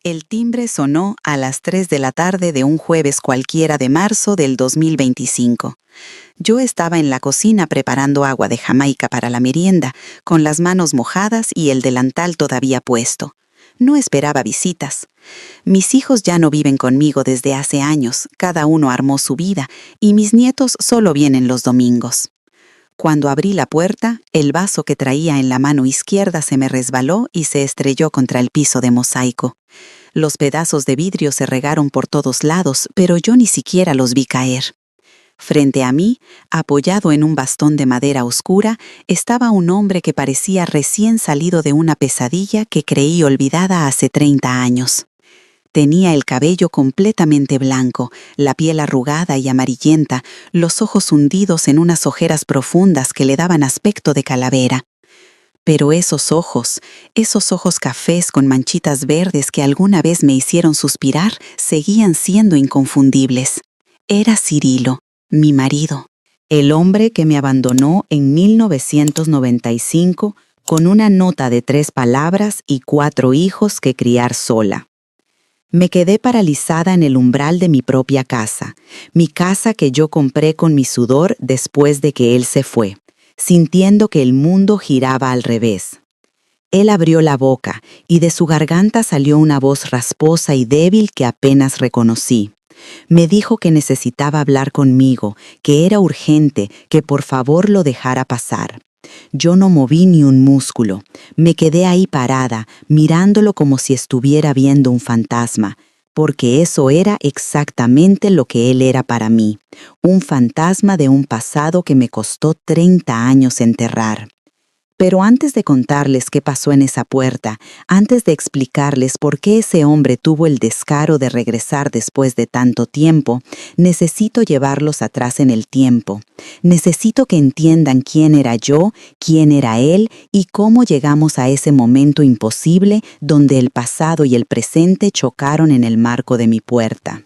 El timbre sonó a las 3 de la tarde de un jueves cualquiera de marzo del 2025. Yo estaba en la cocina preparando agua de Jamaica para la merienda, con las manos mojadas y el delantal todavía puesto. No esperaba visitas. Mis hijos ya no viven conmigo desde hace años, cada uno armó su vida, y mis nietos solo vienen los domingos. Cuando abrí la puerta, el vaso que traía en la mano izquierda se me resbaló y se estrelló contra el piso de mosaico. Los pedazos de vidrio se regaron por todos lados, pero yo ni siquiera los vi caer. Frente a mí, apoyado en un bastón de madera oscura, estaba un hombre que parecía recién salido de una pesadilla que creí olvidada hace 30 años. Tenía el cabello completamente blanco, la piel arrugada y amarillenta, los ojos hundidos en unas ojeras profundas que le daban aspecto de calavera. Pero esos ojos cafés con manchitas verdes que alguna vez me hicieron suspirar, seguían siendo inconfundibles. Era Cirilo, mi marido, el hombre que me abandonó en 1995 con una nota de 3 palabras y 4 hijos que criar sola. Me quedé paralizada en el umbral de mi propia casa, mi casa que yo compré con mi sudor después de que él se fue, sintiendo que el mundo giraba al revés. Él abrió la boca y de su garganta salió una voz rasposa y débil que apenas reconocí. Me dijo que necesitaba hablar conmigo, que era urgente, que por favor lo dejara pasar. Yo no moví ni un músculo. Me quedé ahí parada, mirándolo como si estuviera viendo un fantasma, porque eso era exactamente lo que él era para mí, un fantasma de un pasado que me costó 30 años enterrar. Pero antes de contarles qué pasó en esa puerta, antes de explicarles por qué ese hombre tuvo el descaro de regresar después de tanto tiempo, necesito llevarlos atrás en el tiempo. Necesito que entiendan quién era yo, quién era él y cómo llegamos a ese momento imposible donde el pasado y el presente chocaron en el marco de mi puerta.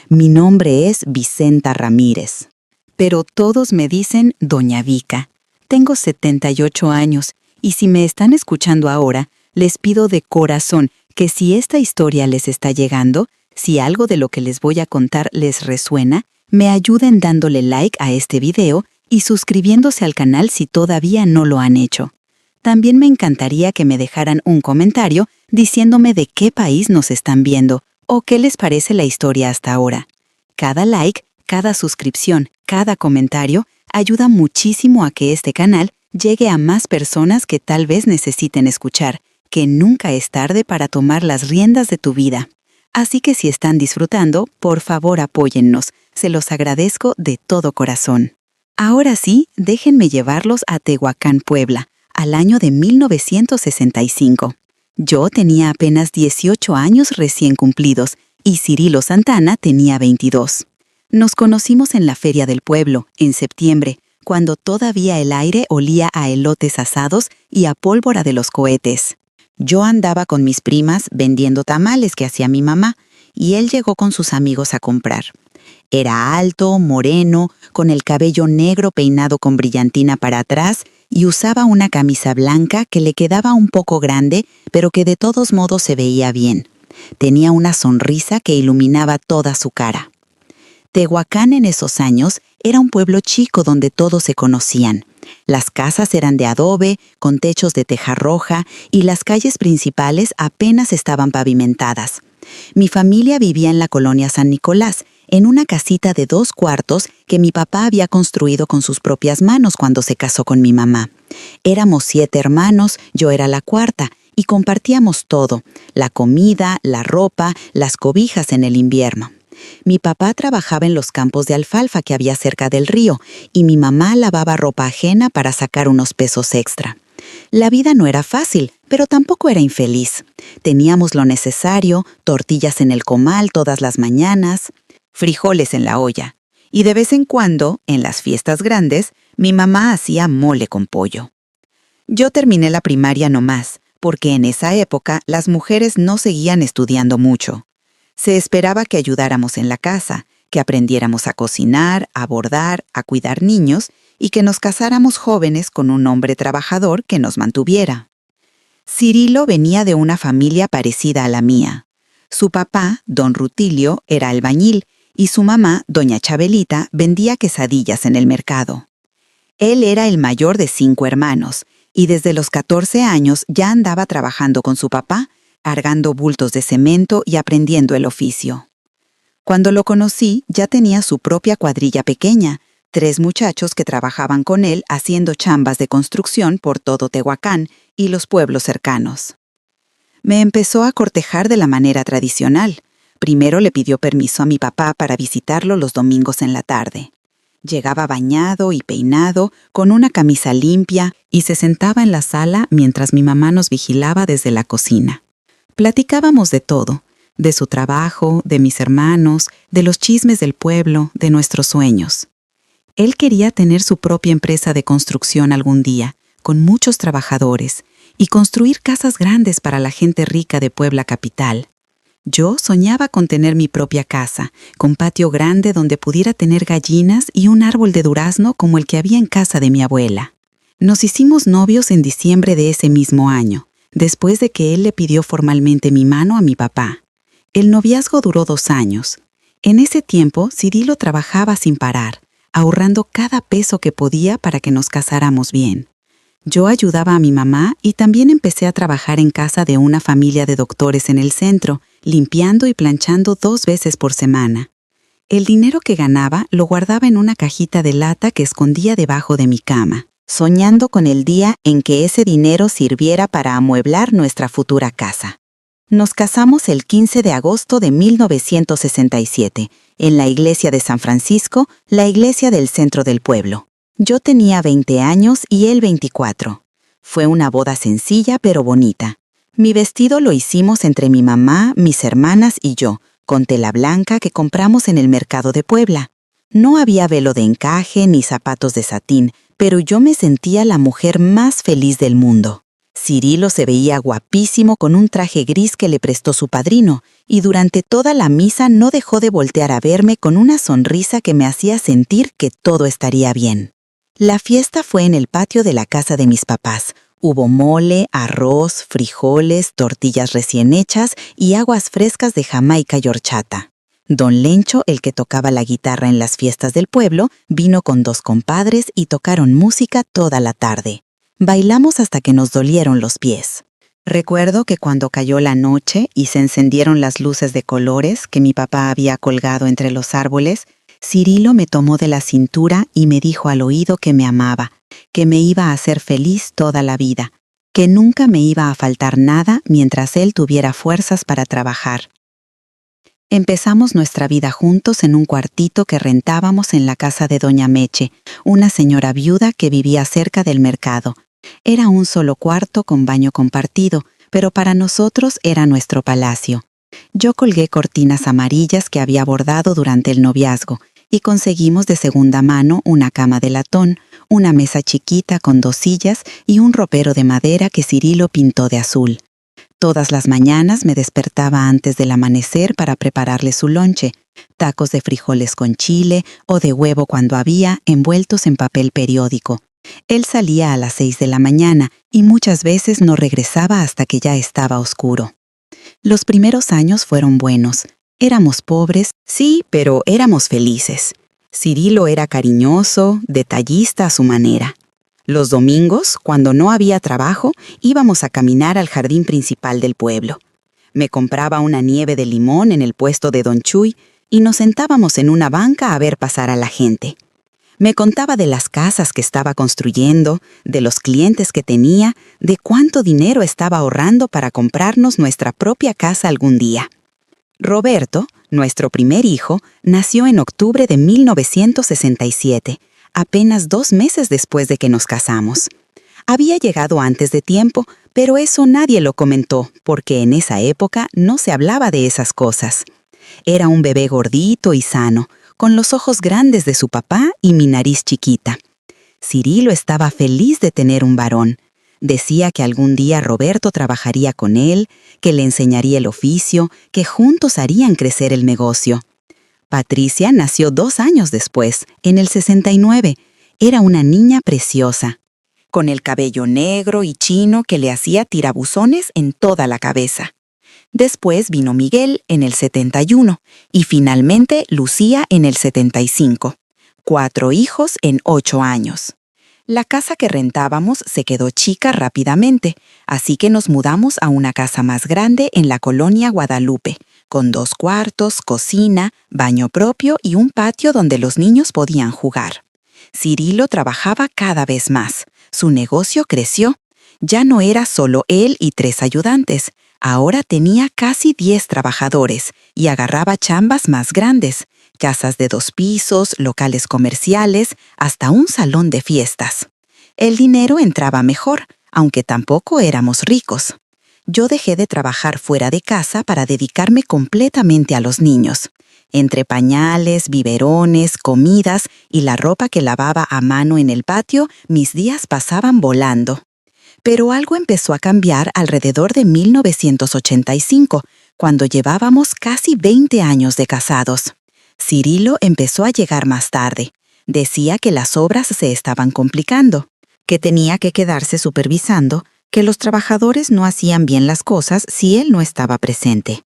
Mi nombre es Vicenta Ramírez, pero todos me dicen Doña Vica. Tengo 78 años y si me están escuchando ahora, les pido de corazón que si esta historia les está llegando, si algo de lo que les voy a contar les resuena, me ayuden dándole like a este video y suscribiéndose al canal si todavía no lo han hecho. También me encantaría que me dejaran un comentario diciéndome de qué país nos están viendo o qué les parece la historia hasta ahora. Cada like, cada suscripción, cada comentario ayuda muchísimo a que este canal llegue a más personas que tal vez necesiten escuchar, que nunca es tarde para tomar las riendas de tu vida. Así que si están disfrutando, por favor apóyennos, se los agradezco de todo corazón. Ahora sí, déjenme llevarlos a Tehuacán, Puebla, al año de 1965. Yo tenía apenas 18 años recién cumplidos y Cirilo Santana tenía 22. Nos conocimos en la feria del pueblo, en septiembre, cuando todavía el aire olía a elotes asados y a pólvora de los cohetes. Yo andaba con mis primas vendiendo tamales que hacía mi mamá, y él llegó con sus amigos a comprar. Era alto, moreno, con el cabello negro peinado con brillantina para atrás y usaba una camisa blanca que le quedaba un poco grande, pero que de todos modos se veía bien. Tenía una sonrisa que iluminaba toda su cara. Tehuacán en esos años era un pueblo chico donde todos se conocían. Las casas eran de adobe, con techos de teja roja, y las calles principales apenas estaban pavimentadas. Mi familia vivía en la colonia San Nicolás, en una casita de 2 cuartos que mi papá había construido con sus propias manos cuando se casó con mi mamá. Éramos 7 hermanos, yo era la cuarta, y compartíamos todo: la comida, la ropa, las cobijas en el invierno. Mi papá trabajaba en los campos de alfalfa que había cerca del río y mi mamá lavaba ropa ajena para sacar unos pesos extra. La vida no era fácil, pero tampoco era infeliz. Teníamos lo necesario, tortillas en el comal todas las mañanas, frijoles en la olla, y de vez en cuando, en las fiestas grandes, mi mamá hacía mole con pollo. Yo terminé la primaria nomás, porque en esa época las mujeres no seguían estudiando mucho. Se esperaba que ayudáramos en la casa, que aprendiéramos a cocinar, a bordar, a cuidar niños y que nos casáramos jóvenes con un hombre trabajador que nos mantuviera. Cirilo venía de una familia parecida a la mía. Su papá, don Rutilio, era albañil y su mamá, doña Chabelita, vendía quesadillas en el mercado. Él era el mayor de 5 hermanos y desde los 14 años ya andaba trabajando con su papá, cargando bultos de cemento y aprendiendo el oficio. Cuando lo conocí, ya tenía su propia cuadrilla pequeña, 3 muchachos que trabajaban con él haciendo chambas de construcción por todo Tehuacán y los pueblos cercanos. Me empezó a cortejar de la manera tradicional. Primero le pidió permiso a mi papá para visitarlo los domingos en la tarde. Llegaba bañado y peinado, con una camisa limpia, y se sentaba en la sala mientras mi mamá nos vigilaba desde la cocina. Platicábamos de todo, de su trabajo, de mis hermanos, de los chismes del pueblo, de nuestros sueños. Él quería tener su propia empresa de construcción algún día, con muchos trabajadores, y construir casas grandes para la gente rica de Puebla capital. Yo soñaba con tener mi propia casa, con patio grande donde pudiera tener gallinas y un árbol de durazno como el que había en casa de mi abuela. Nos hicimos novios en diciembre de ese mismo año, después de que él le pidió formalmente mi mano a mi papá. El noviazgo duró 2 años. En ese tiempo, Cirilo trabajaba sin parar, ahorrando cada peso que podía para que nos casáramos bien. Yo ayudaba a mi mamá y también empecé a trabajar en casa de una familia de doctores en el centro, limpiando y planchando 2 veces por semana. El dinero que ganaba lo guardaba en una cajita de lata que escondía debajo de mi cama, soñando con el día en que ese dinero sirviera para amueblar nuestra futura casa. Nos casamos el 15 de agosto de 1967, en la iglesia de San Francisco, la iglesia del centro del pueblo. Yo tenía 20 años y él 24. Fue una boda sencilla pero bonita. Mi vestido lo hicimos entre mi mamá, mis hermanas y yo, con tela blanca que compramos en el mercado de Puebla. No había velo de encaje ni zapatos de satín, pero yo me sentía la mujer más feliz del mundo. Cirilo se veía guapísimo con un traje gris que le prestó su padrino, y durante toda la misa no dejó de voltear a verme con una sonrisa que me hacía sentir que todo estaría bien. La fiesta fue en el patio de la casa de mis papás. Hubo mole, arroz, frijoles, tortillas recién hechas y aguas frescas de Jamaica y horchata. Don Lencho, el que tocaba la guitarra en las fiestas del pueblo, vino con 2 compadres y tocaron música toda la tarde. Bailamos hasta que nos dolieron los pies. Recuerdo que cuando cayó la noche y se encendieron las luces de colores que mi papá había colgado entre los árboles, Cirilo me tomó de la cintura y me dijo al oído que me amaba, que me iba a hacer feliz toda la vida, que nunca me iba a faltar nada mientras él tuviera fuerzas para trabajar. Empezamos nuestra vida juntos en un cuartito que rentábamos en la casa de doña Meche, una señora viuda que vivía cerca del mercado. Era un solo cuarto con baño compartido, pero para nosotros era nuestro palacio. Yo colgué cortinas amarillas que había bordado durante el noviazgo y conseguimos de segunda mano una cama de latón, una mesa chiquita con 2 sillas y un ropero de madera que Cirilo pintó de azul. Todas las mañanas me despertaba antes del amanecer para prepararle su lonche, tacos de frijoles con chile o de huevo cuando había, envueltos en papel periódico. Él salía a las 6 de la mañana y muchas veces no regresaba hasta que ya estaba oscuro. Los primeros años fueron buenos. Éramos pobres, sí, pero éramos felices. Cirilo era cariñoso, detallista a su manera. Los domingos, cuando no había trabajo, íbamos a caminar al jardín principal del pueblo. Me compraba una nieve de limón en el puesto de Don Chuy y nos sentábamos en una banca a ver pasar a la gente. Me contaba de las casas que estaba construyendo, de los clientes que tenía, de cuánto dinero estaba ahorrando para comprarnos nuestra propia casa algún día. Roberto, nuestro primer hijo, nació en octubre de 1967, apenas 2 meses después de que nos casamos. Había llegado antes de tiempo, pero eso nadie lo comentó, porque en esa época no se hablaba de esas cosas. Era un bebé gordito y sano, con los ojos grandes de su papá y mi nariz chiquita. Cirilo estaba feliz de tener un varón. Decía que algún día Roberto trabajaría con él, que le enseñaría el oficio, que juntos harían crecer el negocio. Patricia nació 2 años después, en el 69. Era una niña preciosa, con el cabello negro y chino que le hacía tirabuzones en toda la cabeza. Después vino Miguel en el 71 y finalmente Lucía en el 75. 4 hijos en 8 años. La casa que rentábamos se quedó chica rápidamente, así que nos mudamos a una casa más grande en la colonia Guadalupe, con 2 cuartos, cocina, baño propio y un patio donde los niños podían jugar. Cirilo trabajaba cada vez más. Su negocio creció. Ya no era solo él y 3 ayudantes. Ahora tenía casi 10 trabajadores y agarraba chambas más grandes, casas de 2 pisos, locales comerciales, hasta un salón de fiestas. El dinero entraba mejor, aunque tampoco éramos ricos. Yo dejé de trabajar fuera de casa para dedicarme completamente a los niños. Entre pañales, biberones, comidas y la ropa que lavaba a mano en el patio, mis días pasaban volando. Pero algo empezó a cambiar alrededor de 1985, cuando llevábamos casi 20 años de casados. Cirilo empezó a llegar más tarde. Decía que las obras se estaban complicando, que tenía que quedarse supervisando, que los trabajadores no hacían bien las cosas si él no estaba presente.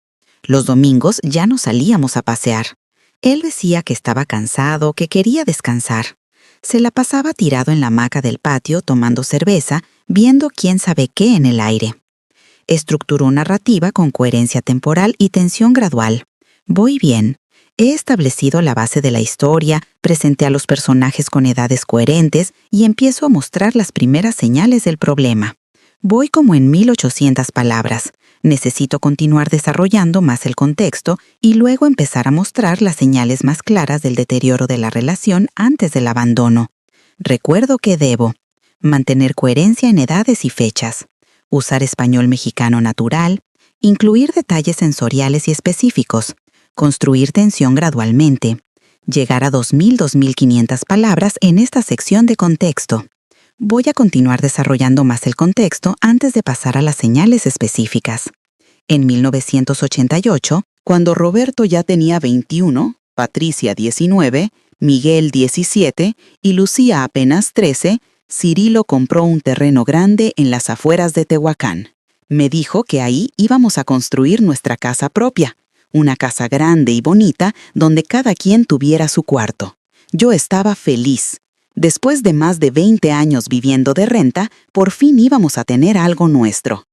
Los domingos ya no salíamos a pasear. Él decía que estaba cansado, que quería descansar. Se la pasaba tirado en la hamaca del patio tomando cerveza, viendo quién sabe qué en el aire. Estructuró narrativa con coherencia temporal y tensión gradual. Voy bien. He establecido la base de la historia, presenté a los personajes con edades coherentes y empiezo a mostrar las primeras señales del problema. Voy como en 1800 palabras. Necesito continuar desarrollando más el contexto y luego empezar a mostrar las señales más claras del deterioro de la relación antes del abandono. Recuerdo que debo mantener coherencia en edades y fechas, usar español mexicano natural, incluir detalles sensoriales y específicos, construir tensión gradualmente, llegar a 2.000-2.500 palabras en esta sección de contexto. Voy a continuar desarrollando más el contexto antes de pasar a las señales específicas. En 1988, cuando Roberto ya tenía 21, Patricia 19, Miguel 17 y Lucía apenas 13, Cirilo compró un terreno grande en las afueras de Tehuacán. Me dijo que ahí íbamos a construir nuestra casa propia, una casa grande y bonita donde cada quien tuviera su cuarto. Yo estaba feliz. Después de más de 20 años viviendo de renta, por fin íbamos a tener algo nuestro.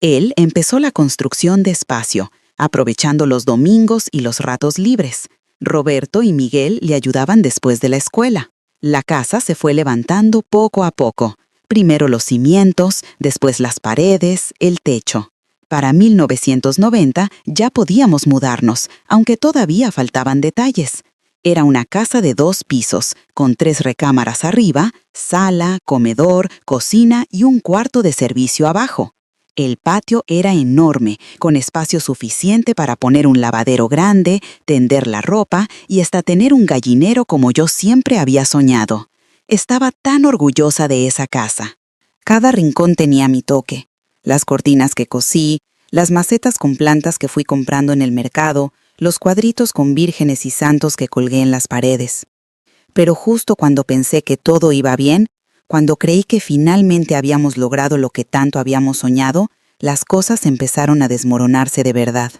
Él empezó la construcción despacio, aprovechando los domingos y los ratos libres. Roberto y Miguel le ayudaban después de la escuela. La casa se fue levantando poco a poco. Primero los cimientos, después las paredes, el techo. Para 1990 ya podíamos mudarnos, aunque todavía faltaban detalles. Era una casa de 2 pisos, con 3 recámaras arriba, sala, comedor, cocina y un cuarto de servicio abajo. El patio era enorme, con espacio suficiente para poner un lavadero grande, tender la ropa y hasta tener un gallinero como yo siempre había soñado. Estaba tan orgullosa de esa casa. Cada rincón tenía mi toque. Las cortinas que cosí, las macetas con plantas que fui comprando en el mercado, los cuadritos con vírgenes y santos que colgué en las paredes. Pero justo cuando pensé que todo iba bien, cuando creí que finalmente habíamos logrado lo que tanto habíamos soñado, las cosas empezaron a desmoronarse de verdad.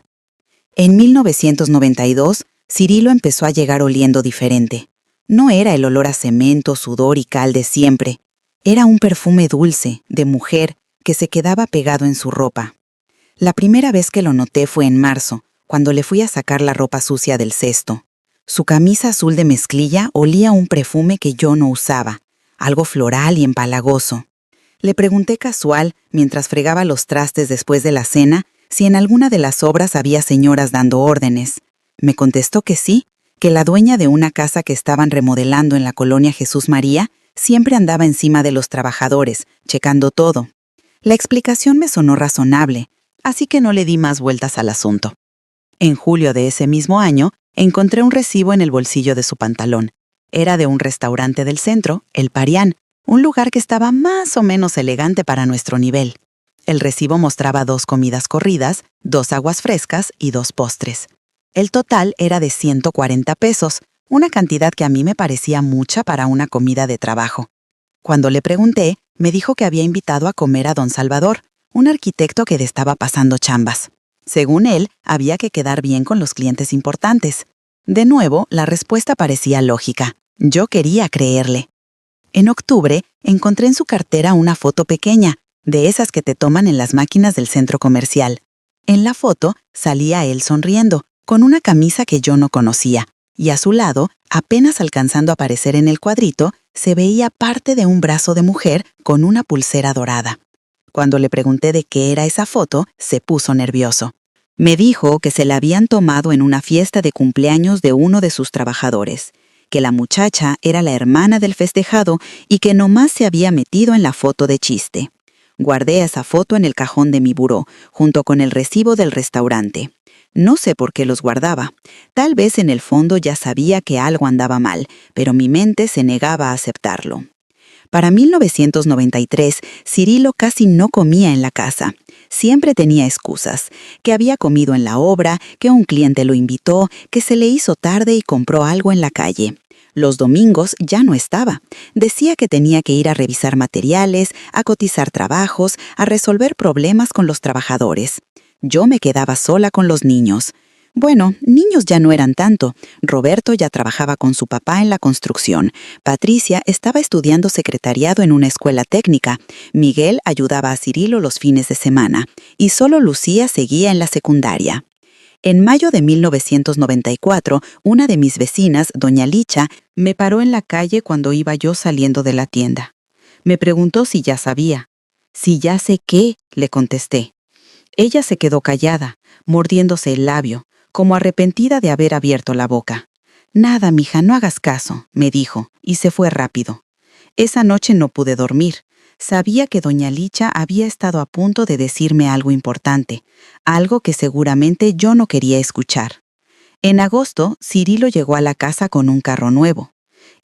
En 1992, Cirilo empezó a llegar oliendo diferente. No era el olor a cemento, sudor y cal de siempre. Era un perfume dulce, de mujer, que se quedaba pegado en su ropa. La primera vez que lo noté fue en marzo, cuando le fui a sacar la ropa sucia del cesto. Su camisa azul de mezclilla olía a un perfume que yo no usaba, algo floral y empalagoso. Le pregunté casual, mientras fregaba los trastes después de la cena, si en alguna de las obras había señoras dando órdenes. Me contestó que sí, que la dueña de una casa que estaban remodelando en la colonia Jesús María siempre andaba encima de los trabajadores, checando todo. La explicación me sonó razonable, así que no le di más vueltas al asunto. En julio de ese mismo año, encontré un recibo en el bolsillo de su pantalón. Era de un restaurante del centro, El Parián, un lugar que estaba más o menos elegante para nuestro nivel. El recibo mostraba 2 comidas corridas, 2 aguas frescas y 2 postres. El total era de 140 pesos, una cantidad que a mí me parecía mucha para una comida de trabajo. Cuando le pregunté, me dijo que había invitado a comer a don Salvador, un arquitecto que le estaba pasando chambas. Según él, había que quedar bien con los clientes importantes. De nuevo, la respuesta parecía lógica. Yo quería creerle. En octubre, encontré en su cartera una foto pequeña, de esas que te toman en las máquinas del centro comercial. En la foto salía él sonriendo, con una camisa que yo no conocía, y a su lado, apenas alcanzando a aparecer en el cuadrito, se veía parte de un brazo de mujer con una pulsera dorada. Cuando le pregunté de qué era esa foto, se puso nervioso. Me dijo que se la habían tomado en una fiesta de cumpleaños de uno de sus trabajadores, que la muchacha era la hermana del festejado y que nomás se había metido en la foto de chiste. Guardé esa foto en el cajón de mi buró, junto con el recibo del restaurante. No sé por qué los guardaba. Tal vez en el fondo ya sabía que algo andaba mal, pero mi mente se negaba a aceptarlo. Para 1993, Cirilo casi no comía en la casa. Siempre tenía excusas, que había comido en la obra, que un cliente lo invitó, que se le hizo tarde y compró algo en la calle. Los domingos ya no estaba. Decía que tenía que ir a revisar materiales, a cotizar trabajos, a resolver problemas con los trabajadores. Yo me quedaba sola con los niños. Bueno, niños ya no eran tanto. Roberto ya trabajaba con su papá en la construcción. Patricia estaba estudiando secretariado en una escuela técnica. Miguel ayudaba a Cirilo los fines de semana. Y solo Lucía seguía en la secundaria. En mayo de 1994, una de mis vecinas, doña Licha, me paró en la calle cuando iba yo saliendo de la tienda. Me preguntó si ya sabía. «Si ya sé qué», le contesté. Ella se quedó callada, mordiéndose el labio, como arrepentida de haber abierto la boca. «Nada, mija, no hagas caso», me dijo, y se fue rápido. Esa noche no pude dormir. Sabía que doña Licha había estado a punto de decirme algo importante, algo que seguramente yo no quería escuchar. En agosto, Cirilo llegó a la casa con un carro nuevo.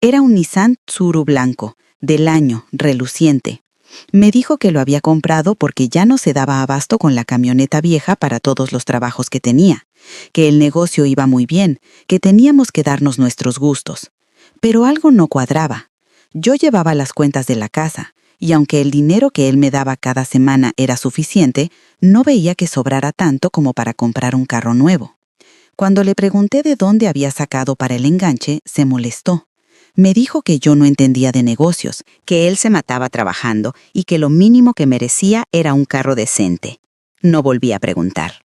Era un Nissan Tsuru blanco, del año, reluciente. Me dijo que lo había comprado porque ya no se daba abasto con la camioneta vieja para todos los trabajos que tenía, que el negocio iba muy bien, que teníamos que darnos nuestros gustos. Pero algo no cuadraba. Yo llevaba las cuentas de la casa, y aunque el dinero que él me daba cada semana era suficiente, no veía que sobrara tanto como para comprar un carro nuevo. Cuando le pregunté de dónde había sacado para el enganche, se molestó. Me dijo que yo no entendía de negocios, que él se mataba trabajando y que lo mínimo que merecía era un carro decente. No volví a preguntar.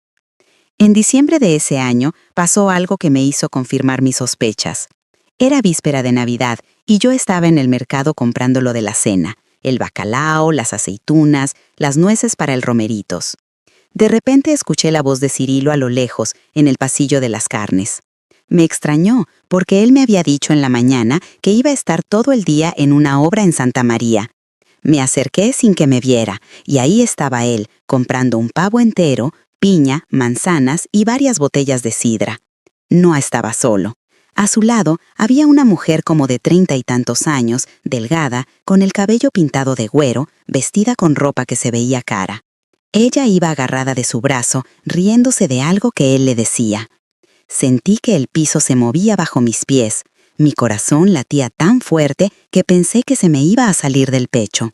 En diciembre de ese año pasó algo que me hizo confirmar mis sospechas. Era víspera de Navidad y yo estaba en el mercado comprando lo de la cena, el bacalao, las aceitunas, las nueces para el romeritos. De repente escuché la voz de Cirilo a lo lejos, en el pasillo de las carnes. Me extrañó, porque él me había dicho en la mañana que iba a estar todo el día en una obra en Santa María. Me acerqué sin que me viera, y ahí estaba él, comprando un pavo entero, piña, manzanas y varias botellas de sidra. No estaba solo. A su lado había una mujer como de 30 y tantos años, delgada, con el cabello pintado de güero, vestida con ropa que se veía cara. Ella iba agarrada de su brazo, riéndose de algo que él le decía. Sentí que el piso se movía bajo mis pies. Mi corazón latía tan fuerte que pensé que se me iba a salir del pecho.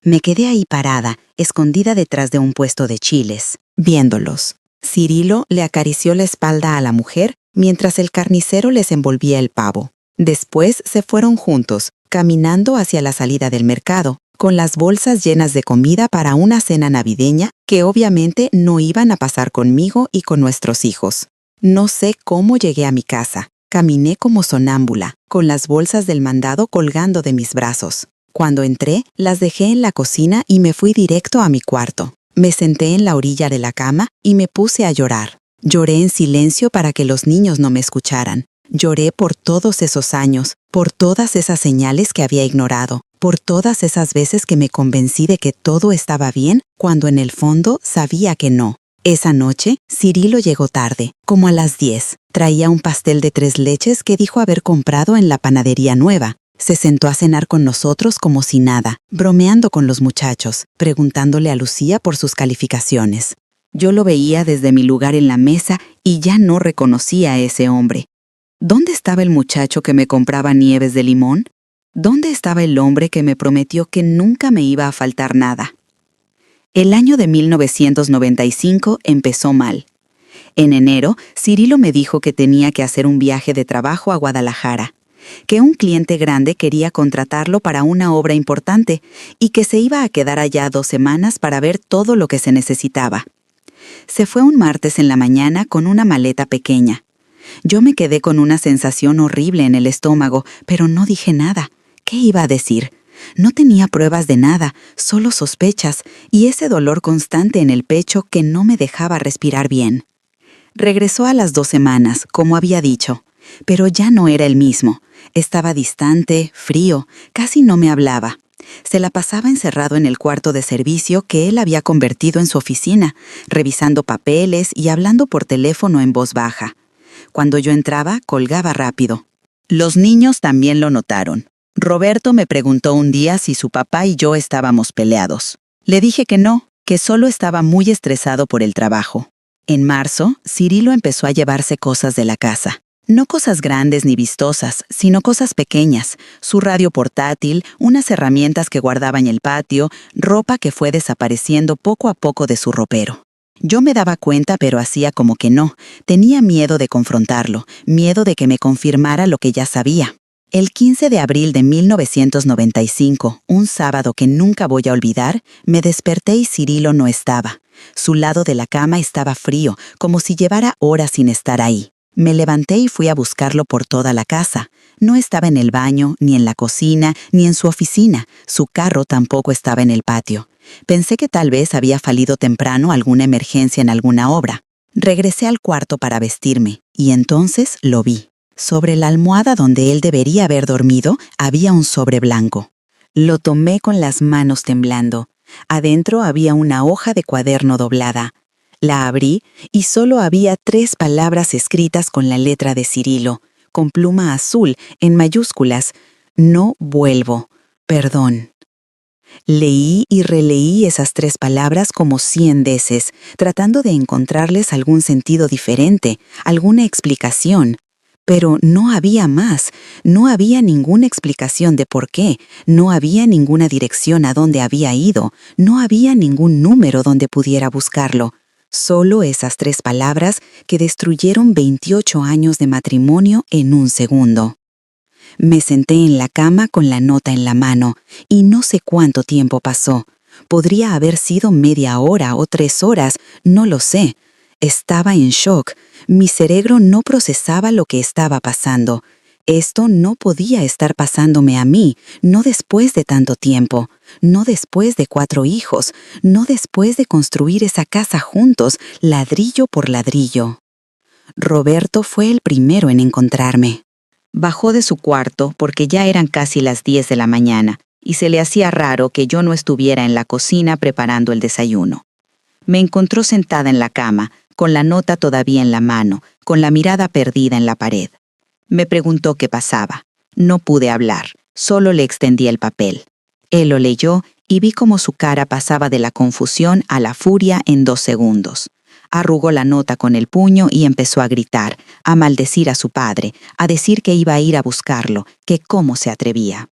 Me quedé ahí parada, escondida detrás de un puesto de chiles, viéndolos. Cirilo le acarició la espalda a la mujer mientras el carnicero les envolvía el pavo. Después se fueron juntos, caminando hacia la salida del mercado, con las bolsas llenas de comida para una cena navideña que obviamente no iban a pasar conmigo y con nuestros hijos. No sé cómo llegué a mi casa. Caminé como sonámbula, con las bolsas del mandado colgando de mis brazos. Cuando entré, las dejé en la cocina y me fui directo a mi cuarto. Me senté en la orilla de la cama y me puse a llorar. Lloré en silencio para que los niños no me escucharan. Lloré por todos esos años, por todas esas señales que había ignorado, por todas esas veces que me convencí de que todo estaba bien cuando en el fondo sabía que no. Esa noche, Cirilo llegó tarde, como a las 10. Traía un pastel de 3 leches que dijo haber comprado en la panadería nueva. Se sentó a cenar con nosotros como si nada, bromeando con los muchachos, preguntándole a Lucía por sus calificaciones. Yo lo veía desde mi lugar en la mesa y ya no reconocía a ese hombre. ¿Dónde estaba el muchacho que me compraba nieves de limón? ¿Dónde estaba el hombre que me prometió que nunca me iba a faltar nada? El año de 1995 empezó mal. En enero, Cirilo me dijo que tenía que hacer un viaje de trabajo a Guadalajara, que un cliente grande quería contratarlo para una obra importante y que se iba a quedar allá 2 semanas para ver todo lo que se necesitaba. Se fue un martes en la mañana con una maleta pequeña. Yo me quedé con una sensación horrible en el estómago, pero no dije nada. ¿Qué iba a decir? No tenía pruebas de nada, solo sospechas y ese dolor constante en el pecho que no me dejaba respirar bien. Regresó a las 2 semanas, como había dicho, pero ya no era el mismo. Estaba distante, frío, casi no me hablaba. Se la pasaba encerrado en el cuarto de servicio que él había convertido en su oficina, revisando papeles y hablando por teléfono en voz baja. Cuando yo entraba, colgaba rápido. Los niños también lo notaron. Roberto me preguntó un día si su papá y yo estábamos peleados. Le dije que no, que solo estaba muy estresado por el trabajo. En marzo, Cirilo empezó a llevarse cosas de la casa. No cosas grandes ni vistosas, sino cosas pequeñas, su radio portátil, unas herramientas que guardaba en el patio, ropa que fue desapareciendo poco a poco de su ropero. Yo me daba cuenta, pero hacía como que no. Tenía miedo de confrontarlo, miedo de que me confirmara lo que ya sabía. El 15 de abril de 1995, un sábado que nunca voy a olvidar, me desperté y Cirilo no estaba. Su lado de la cama estaba frío, como si llevara horas sin estar ahí. Me levanté y fui a buscarlo por toda la casa. No estaba en el baño, ni en la cocina, ni en su oficina. Su carro tampoco estaba en el patio. Pensé que tal vez había falido temprano alguna emergencia en alguna obra. Regresé al cuarto para vestirme, y entonces lo vi. Sobre la almohada donde él debería haber dormido había un sobre blanco. Lo tomé con las manos temblando. Adentro había una hoja de cuaderno doblada. La abrí y solo había 3 palabras escritas con la letra de Cirilo, con pluma azul, en mayúsculas. No vuelvo. Perdón. Leí y releí esas 3 palabras como 100 veces, tratando de encontrarles algún sentido diferente, alguna explicación. Pero no había más, no había ninguna explicación de por qué, no había ninguna dirección a dónde había ido, no había ningún número donde pudiera buscarlo. Solo esas 3 palabras que destruyeron 28 años de matrimonio en un segundo. Me senté en la cama con la nota en la mano y no sé cuánto tiempo pasó. Podría haber sido media hora o 3 horas, no lo sé. Estaba en shock. Mi cerebro no procesaba lo que estaba pasando. Esto no podía estar pasándome a mí, no después de tanto tiempo, no después de 4 hijos, no después de construir esa casa juntos, ladrillo por ladrillo. Roberto fue el primero en encontrarme. Bajó de su cuarto porque ya eran casi las 10 de la mañana y se le hacía raro que yo no estuviera en la cocina preparando el desayuno. Me encontró sentada en la cama, con la nota todavía en la mano, con la mirada perdida en la pared. Me preguntó qué pasaba. No pude hablar, solo le extendí el papel. Él lo leyó y vi cómo su cara pasaba de la confusión a la furia en 2 segundos. Arrugó la nota con el puño y empezó a gritar, a maldecir a su padre, a decir que iba a ir a buscarlo, que cómo se atrevía.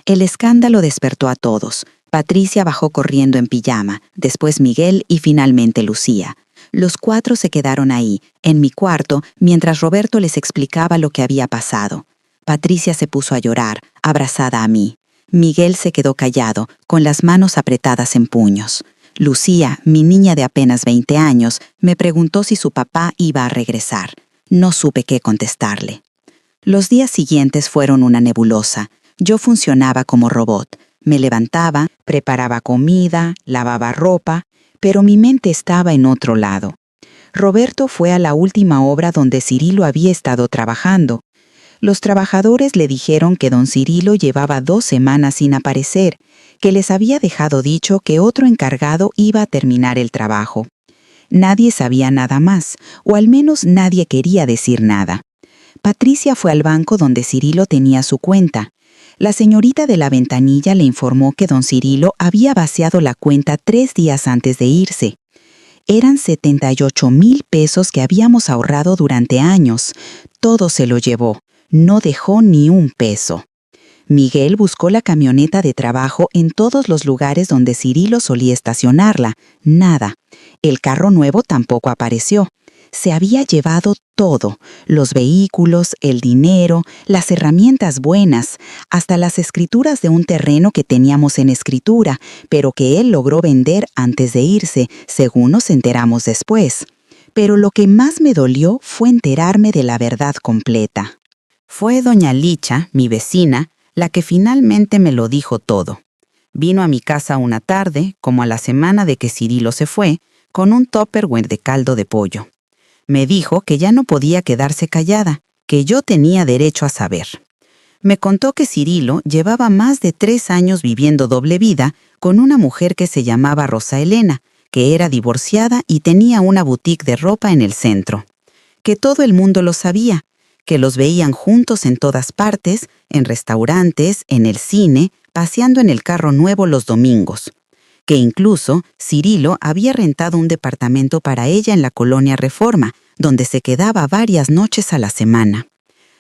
El escándalo despertó a todos. Patricia bajó corriendo en pijama, después Miguel y finalmente Lucía. Los 4 se quedaron ahí, en mi cuarto, mientras Roberto les explicaba lo que había pasado. Patricia se puso a llorar, abrazada a mí. Miguel se quedó callado, con las manos apretadas en puños. Lucía, mi niña de apenas 20 años, me preguntó si su papá iba a regresar. No supe qué contestarle. Los días siguientes fueron una nebulosa. Yo funcionaba como robot. Me levantaba, preparaba comida, lavaba ropa, pero mi mente estaba en otro lado. Roberto fue a la última obra donde Cirilo había estado trabajando. Los trabajadores le dijeron que don Cirilo llevaba 2 semanas sin aparecer, que les había dejado dicho que otro encargado iba a terminar el trabajo. Nadie sabía nada más, o al menos nadie quería decir nada. Patricia fue al banco donde Cirilo tenía su cuenta. La señorita de la ventanilla le informó que don Cirilo había vaciado la cuenta 3 días antes de irse. Eran 78,000 pesos que habíamos ahorrado durante años. Todo se lo llevó. No dejó ni un peso. Miguel buscó la camioneta de trabajo en todos los lugares donde Cirilo solía estacionarla. Nada. El carro nuevo tampoco apareció. Se había llevado todo, los vehículos, el dinero, las herramientas buenas, hasta las escrituras de un terreno que teníamos en escritura, pero que él logró vender antes de irse, según nos enteramos después. Pero lo que más me dolió fue enterarme de la verdad completa. Fue doña Licha, mi vecina, la que finalmente me lo dijo todo. Vino a mi casa una tarde, como a la semana de que Cirilo se fue, con un tupperware de caldo de pollo. Me dijo que ya no podía quedarse callada, que yo tenía derecho a saber. Me contó que Cirilo llevaba más de 3 años viviendo doble vida con una mujer que se llamaba Rosa Elena, que era divorciada y tenía una boutique de ropa en el centro. Que todo el mundo lo sabía, que los veían juntos en todas partes, en restaurantes, en el cine, paseando en el carro nuevo los domingos. Que incluso Cirilo había rentado un departamento para ella en la colonia Reforma, donde se quedaba varias noches a la semana.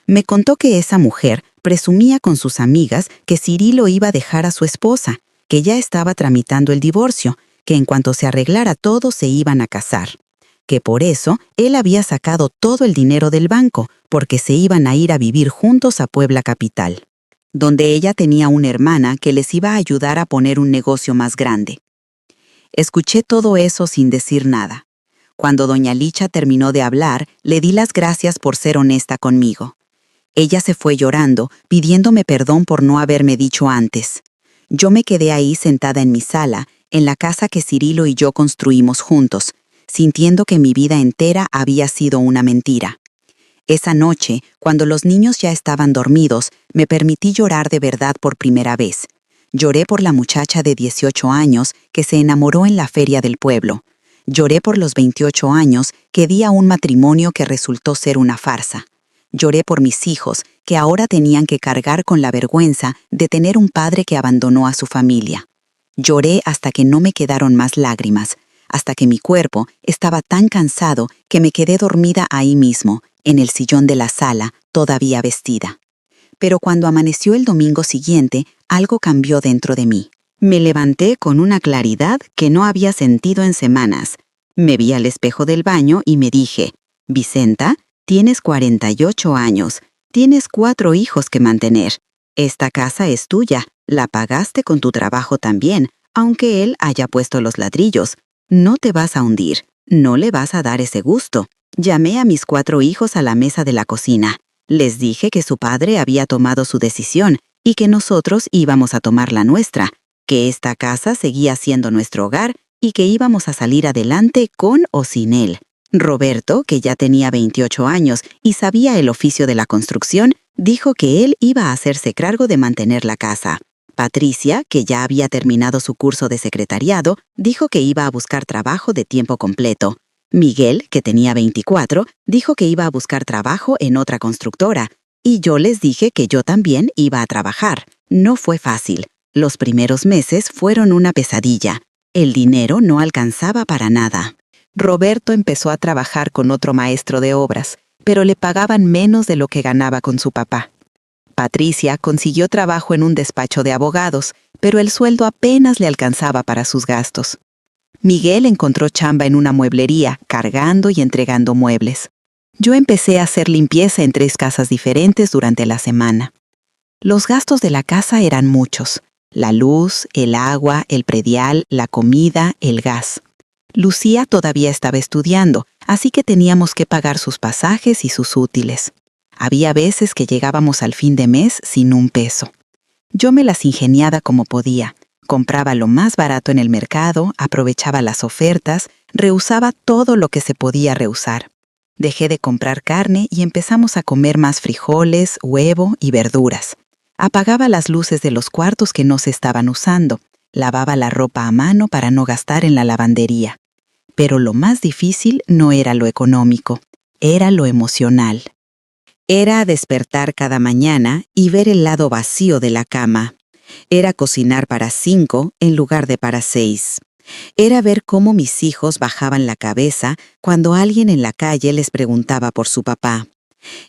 Me contó que esa mujer presumía con sus amigas que Cirilo iba a dejar a su esposa, que ya estaba tramitando el divorcio, que en cuanto se arreglara todo se iban a casar. Que por eso él había sacado todo el dinero del banco, porque se iban a ir a vivir juntos a Puebla capital, donde ella tenía una hermana que les iba a ayudar a poner un negocio más grande. Escuché todo eso sin decir nada. Cuando doña Licha terminó de hablar, le di las gracias por ser honesta conmigo. Ella se fue llorando, pidiéndome perdón por no haberme dicho antes. Yo me quedé ahí sentada en mi sala, en la casa que Cirilo y yo construimos juntos, sintiendo que mi vida entera había sido una mentira. Esa noche, cuando los niños ya estaban dormidos, me permití llorar de verdad por primera vez. Lloré por la muchacha de 18 años que se enamoró en la feria del pueblo. Lloré por los 28 años que di a un matrimonio que resultó ser una farsa. Lloré por mis hijos, que ahora tenían que cargar con la vergüenza de tener un padre que abandonó a su familia. Lloré hasta que no me quedaron más lágrimas, hasta que mi cuerpo estaba tan cansado que me quedé dormida ahí mismo, en el sillón de la sala, todavía vestida. Pero cuando amaneció el domingo siguiente, algo cambió dentro de mí. Me levanté con una claridad que no había sentido en semanas. Me vi al espejo del baño y me dije, Vicenta, tienes 48 años, tienes 4 hijos que mantener. Esta casa es tuya, la pagaste con tu trabajo también, aunque él haya puesto los ladrillos. No te vas a hundir, no le vas a dar ese gusto. Llamé a mis 4 hijos a la mesa de la cocina. Les dije que su padre había tomado su decisión y que nosotros íbamos a tomar la nuestra, que esta casa seguía siendo nuestro hogar y que íbamos a salir adelante con o sin él. Roberto, que ya tenía 28 años y sabía el oficio de la construcción, dijo que él iba a hacerse cargo de mantener la casa. Patricia, que ya había terminado su curso de secretariado, dijo que iba a buscar trabajo de tiempo completo. Miguel, que tenía 24, dijo que iba a buscar trabajo en otra constructora. Y yo les dije que yo también iba a trabajar. No fue fácil. Los primeros meses fueron una pesadilla. El dinero no alcanzaba para nada. Roberto empezó a trabajar con otro maestro de obras, pero le pagaban menos de lo que ganaba con su papá. Patricia consiguió trabajo en un despacho de abogados, pero el sueldo apenas le alcanzaba para sus gastos. Miguel encontró chamba en una mueblería, cargando y entregando muebles. Yo empecé a hacer limpieza en 3 casas diferentes durante la semana. Los gastos de la casa eran muchos: la luz, el agua, el predial, la comida, el gas. Lucía todavía estaba estudiando, así que teníamos que pagar sus pasajes y sus útiles. Había veces que llegábamos al fin de mes sin un peso. Yo me las ingeniaba como podía. Compraba lo más barato en el mercado, aprovechaba las ofertas, rehusaba todo lo que se podía rehusar. Dejé de comprar carne y empezamos a comer más frijoles, huevo y verduras. Apagaba las luces de los cuartos que no se estaban usando. Lavaba la ropa a mano para no gastar en la lavandería. Pero lo más difícil no era lo económico, era lo emocional. Era despertar cada mañana y ver el lado vacío de la cama. Era cocinar para 5 en lugar de para 6. Era ver cómo mis hijos bajaban la cabeza cuando alguien en la calle les preguntaba por su papá.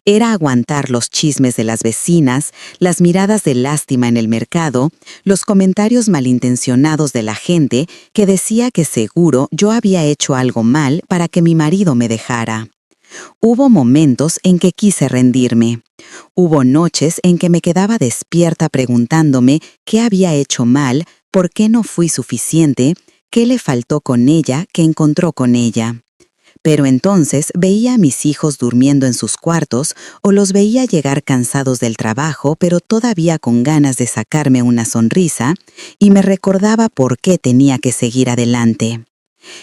Era aguantar los chismes de las vecinas, las miradas de lástima en el mercado, los comentarios malintencionados de la gente que decía que seguro yo había hecho algo mal para que mi marido me dejara. Hubo momentos en que quise rendirme. Hubo noches en que me quedaba despierta preguntándome qué había hecho mal, por qué no fui suficiente, qué le faltó con ella que encontró con ella. Pero entonces veía a mis hijos durmiendo en sus cuartos o los veía llegar cansados del trabajo, pero todavía con ganas de sacarme una sonrisa, y me recordaba por qué tenía que seguir adelante.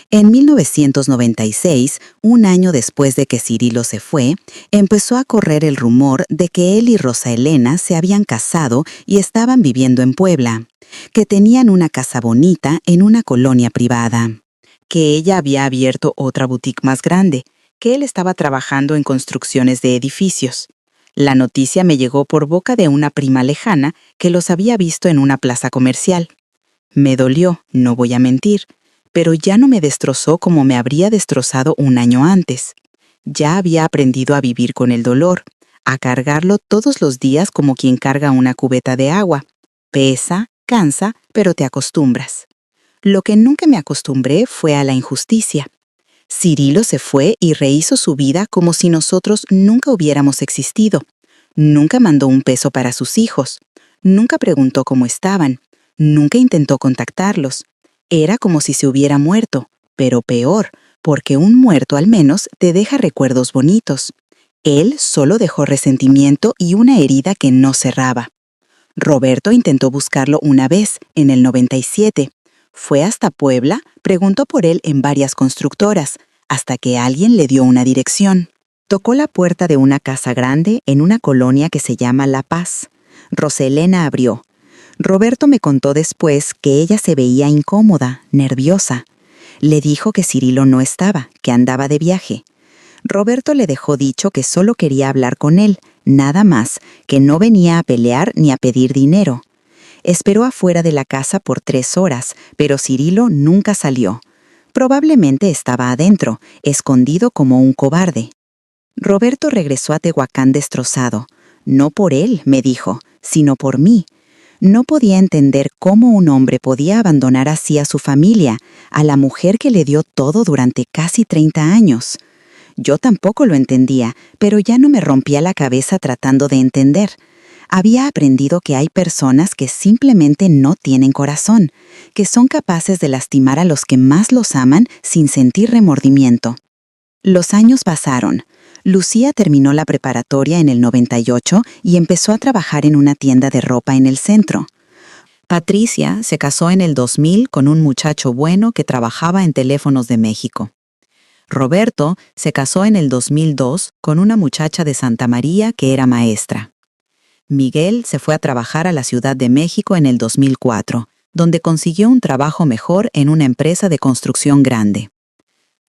En 1996, un año después de que Cirilo se fue, empezó a correr el rumor de que él y Rosa Elena se habían casado y estaban viviendo en Puebla, que tenían una casa bonita en una colonia privada, que ella había abierto otra boutique más grande, que él estaba trabajando en construcciones de edificios. La noticia me llegó por boca de una prima lejana que los había visto en una plaza comercial. Me dolió, no voy a mentir, pero ya no me destrozó como me habría destrozado un año antes. Ya había aprendido a vivir con el dolor, a cargarlo todos los días como quien carga una cubeta de agua. Pesa, cansa, pero te acostumbras. Lo que nunca me acostumbré fue a la injusticia. Cirilo se fue y rehizo su vida como si nosotros nunca hubiéramos existido. Nunca mandó un peso para sus hijos. Nunca preguntó cómo estaban. Nunca intentó contactarlos. Era como si se hubiera muerto, pero peor, porque un muerto al menos te deja recuerdos bonitos. Él solo dejó resentimiento y una herida que no cerraba. Roberto intentó buscarlo una vez, en el 97. Fue hasta Puebla, preguntó por él en varias constructoras, hasta que alguien le dio una dirección. Tocó la puerta de una casa grande en una colonia que se llama La Paz. Rosa Elena abrió. Roberto me contó después que ella se veía incómoda, nerviosa. Le dijo que Cirilo no estaba, que andaba de viaje. Roberto le dejó dicho que solo quería hablar con él, nada más, que no venía a pelear ni a pedir dinero. Esperó afuera de la casa por 3 horas, pero Cirilo nunca salió. Probablemente estaba adentro, escondido como un cobarde. Roberto regresó a Tehuacán destrozado. No por él, me dijo, sino por mí. No podía entender cómo un hombre podía abandonar así a su familia, a la mujer que le dio todo durante casi 30 años. Yo tampoco lo entendía, pero ya no me rompía la cabeza tratando de entender. Había aprendido que hay personas que simplemente no tienen corazón, que son capaces de lastimar a los que más los aman sin sentir remordimiento. Los años pasaron. Lucía terminó la preparatoria en el 98 y empezó a trabajar en una tienda de ropa en el centro. Patricia se casó en el 2000 con un muchacho bueno que trabajaba en Teléfonos de México. Roberto se casó en el 2002 con una muchacha de Santa María que era maestra. Miguel se fue a trabajar a la Ciudad de México en el 2004, donde consiguió un trabajo mejor en una empresa de construcción grande.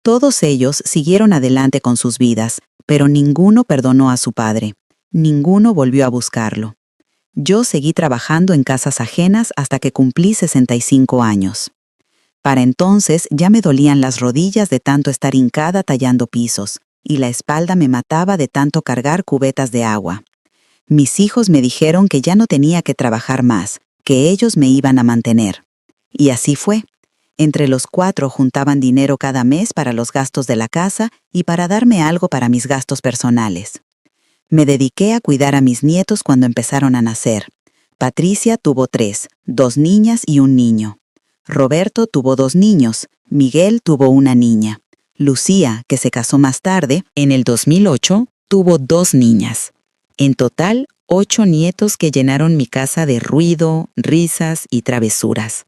Todos ellos siguieron adelante con sus vidas, pero ninguno perdonó a su padre. Ninguno volvió a buscarlo. Yo seguí trabajando en casas ajenas hasta que cumplí 65 años. Para entonces ya me dolían las rodillas de tanto estar hincada tallando pisos, y la espalda me mataba de tanto cargar cubetas de agua. Mis hijos me dijeron que ya no tenía que trabajar más, que ellos me iban a mantener. Y así fue. Entre los 4 juntaban dinero cada mes para los gastos de la casa y para darme algo para mis gastos personales. Me dediqué a cuidar a mis nietos cuando empezaron a nacer. Patricia tuvo 3, 2 niñas y un niño. Roberto tuvo 2 niños, Miguel tuvo una niña. Lucía, que se casó más tarde, en el 2008, tuvo 2 niñas. En total, 8 nietos que llenaron mi casa de ruido, risas y travesuras.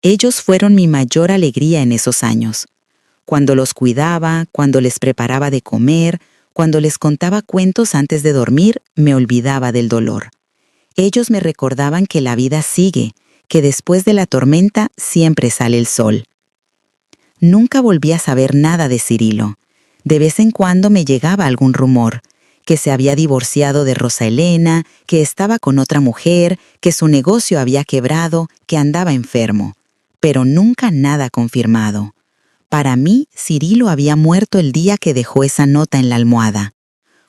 Ellos fueron mi mayor alegría en esos años. Cuando los cuidaba, cuando les preparaba de comer, cuando les contaba cuentos antes de dormir, me olvidaba del dolor. Ellos me recordaban que la vida sigue, que después de la tormenta siempre sale el sol. Nunca volví a saber nada de Cirilo. De vez en cuando me llegaba algún rumor, que se había divorciado de Rosa Elena, que estaba con otra mujer, que su negocio había quebrado, que andaba enfermo. Pero nunca nada confirmado. Para mí, Cirilo había muerto el día que dejó esa nota en la almohada.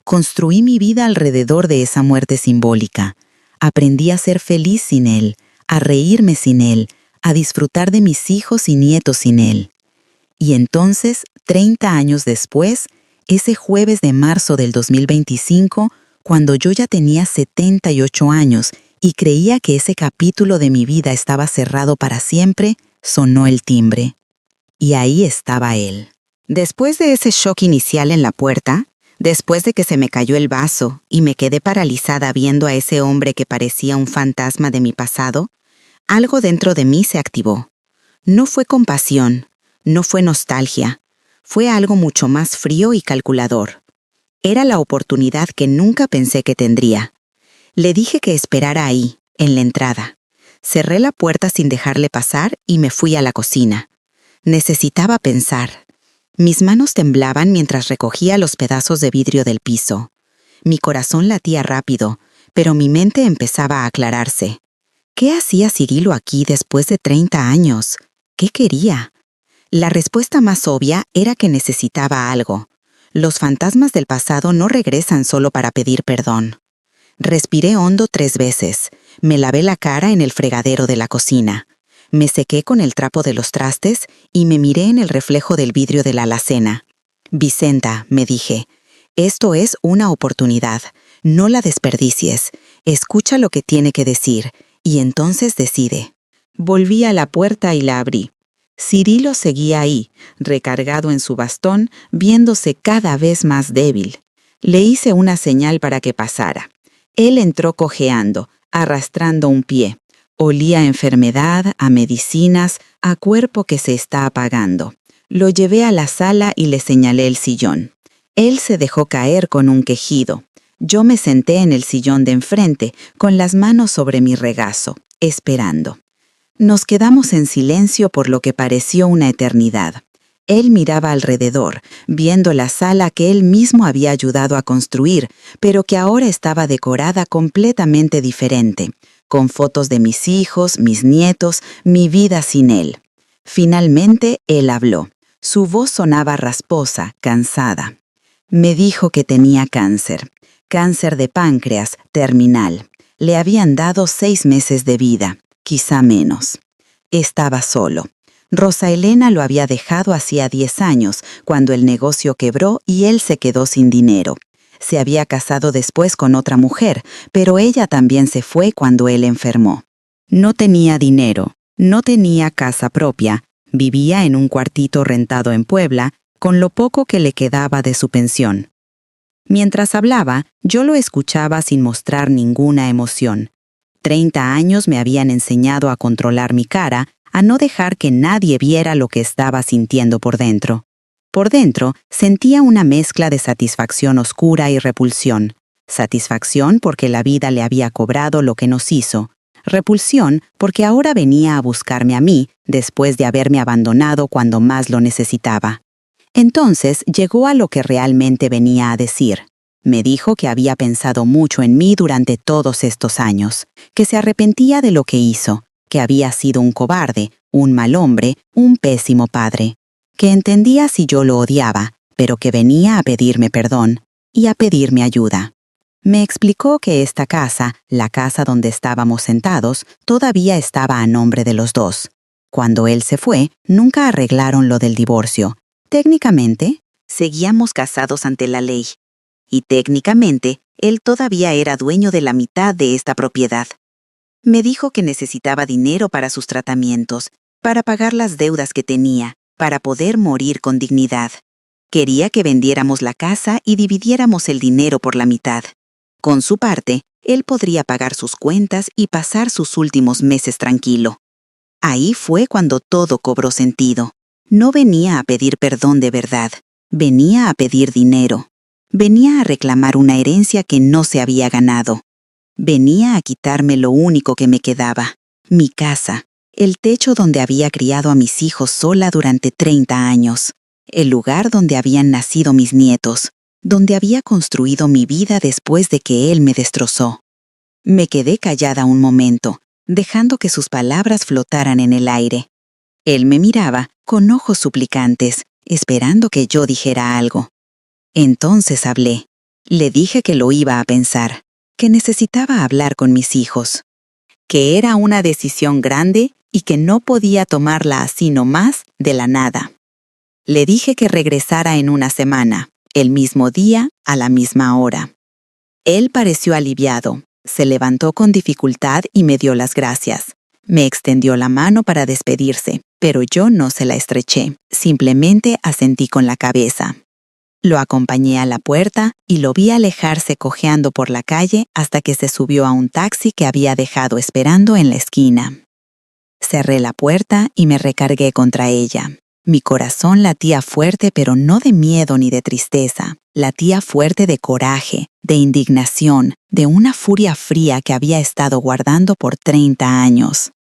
Construí mi vida alrededor de esa muerte simbólica. Aprendí a ser feliz sin él, a reírme sin él, a disfrutar de mis hijos y nietos sin él. Y entonces, 30 años después, ese jueves de marzo del 2025, cuando yo ya tenía 78 años y creía que ese capítulo de mi vida estaba cerrado para siempre, sonó el timbre. Y ahí estaba él. Después de ese shock inicial en la puerta, después de que se me cayó el vaso y me quedé paralizada viendo a ese hombre que parecía un fantasma de mi pasado, algo dentro de mí se activó. No fue compasión, no fue nostalgia, fue algo mucho más frío y calculador. Era la oportunidad que nunca pensé que tendría. Le dije que esperara ahí, en la entrada. Cerré la puerta sin dejarle pasar y me fui a la cocina. Necesitaba pensar. Mis manos temblaban mientras recogía los pedazos de vidrio del piso. Mi corazón latía rápido, pero mi mente empezaba a aclararse. ¿Qué hacía Cirilo aquí después de 30 años? ¿Qué quería? La respuesta más obvia era que necesitaba algo. Los fantasmas del pasado no regresan solo para pedir perdón. Respiré hondo 3 veces. Me lavé la cara en el fregadero de la cocina. Me sequé con el trapo de los trastes y me miré en el reflejo del vidrio de la alacena. Vicenta, me dije, esto es una oportunidad. No la desperdicies. Escucha lo que tiene que decir y entonces decide. Volví a la puerta y la abrí. Cirilo seguía ahí, recargado en su bastón, viéndose cada vez más débil. Le hice una señal para que pasara. Él entró cojeando, arrastrando un pie. Olía a enfermedad, a medicinas, a cuerpo que se está apagando. Lo llevé a la sala y le señalé el sillón. Él se dejó caer con un quejido. Yo me senté en el sillón de enfrente, con las manos sobre mi regazo, esperando. Nos quedamos en silencio por lo que pareció una eternidad. Él miraba alrededor, viendo la sala que él mismo había ayudado a construir, pero que ahora estaba decorada completamente diferente, con fotos de mis hijos, mis nietos, mi vida sin él. Finalmente, él habló. Su voz sonaba rasposa, cansada. Me dijo que tenía cáncer de páncreas, terminal. Le habían dado 6 meses de vida, quizá menos. Estaba solo. Rosa Elena lo había dejado hacía 10 años, cuando el negocio quebró y él se quedó sin dinero. Se había casado después con otra mujer, pero ella también se fue cuando él enfermó. No tenía dinero, no tenía casa propia, vivía en un cuartito rentado en Puebla, con lo poco que le quedaba de su pensión. Mientras hablaba, yo lo escuchaba sin mostrar ninguna emoción. 30 años me habían enseñado a controlar mi cara, a no dejar que nadie viera lo que estaba sintiendo por dentro. Por dentro, sentía una mezcla de satisfacción oscura y repulsión. Satisfacción porque la vida le había cobrado lo que nos hizo. Repulsión porque ahora venía a buscarme a mí, después de haberme abandonado cuando más lo necesitaba. Entonces llegó a lo que realmente venía a decir. Me dijo que había pensado mucho en mí durante todos estos años, que se arrepentía de lo que hizo, que había sido un cobarde, un mal hombre, un pésimo padre, que entendía si yo lo odiaba, pero que venía a pedirme perdón y a pedirme ayuda. Me explicó que esta casa, la casa donde estábamos sentados, todavía estaba a nombre de los dos. Cuando él se fue, nunca arreglaron lo del divorcio. Técnicamente, seguíamos casados ante la ley. Y técnicamente, él todavía era dueño de la mitad de esta propiedad. Me dijo que necesitaba dinero para sus tratamientos, para pagar las deudas que tenía, para poder morir con dignidad. Quería que vendiéramos la casa y dividiéramos el dinero por la mitad. Con su parte, él podría pagar sus cuentas y pasar sus últimos meses tranquilo. Ahí fue cuando todo cobró sentido. No venía a pedir perdón de verdad, venía a pedir dinero. Venía a reclamar una herencia que no se había ganado. Venía a quitarme lo único que me quedaba, mi casa, el techo donde había criado a mis hijos sola durante 30 años, el lugar donde habían nacido mis nietos, donde había construido mi vida después de que él me destrozó. Me quedé callada un momento, dejando que sus palabras flotaran en el aire. Él me miraba con ojos suplicantes, esperando que yo dijera algo. Entonces hablé. Le dije que lo iba a pensar, que necesitaba hablar con mis hijos, que era una decisión grande y que no podía tomarla así nomás de la nada. Le dije que regresara en una semana, el mismo día, a la misma hora. Él pareció aliviado, se levantó con dificultad y me dio las gracias. Me extendió la mano para despedirse, pero yo no se la estreché, simplemente asentí con la cabeza. Lo acompañé a la puerta y lo vi alejarse cojeando por la calle hasta que se subió a un taxi que había dejado esperando en la esquina. Cerré la puerta y me recargué contra ella. Mi corazón latía fuerte, pero no de miedo ni de tristeza. Latía fuerte de coraje, de indignación, de una furia fría que había estado guardando por 30 años.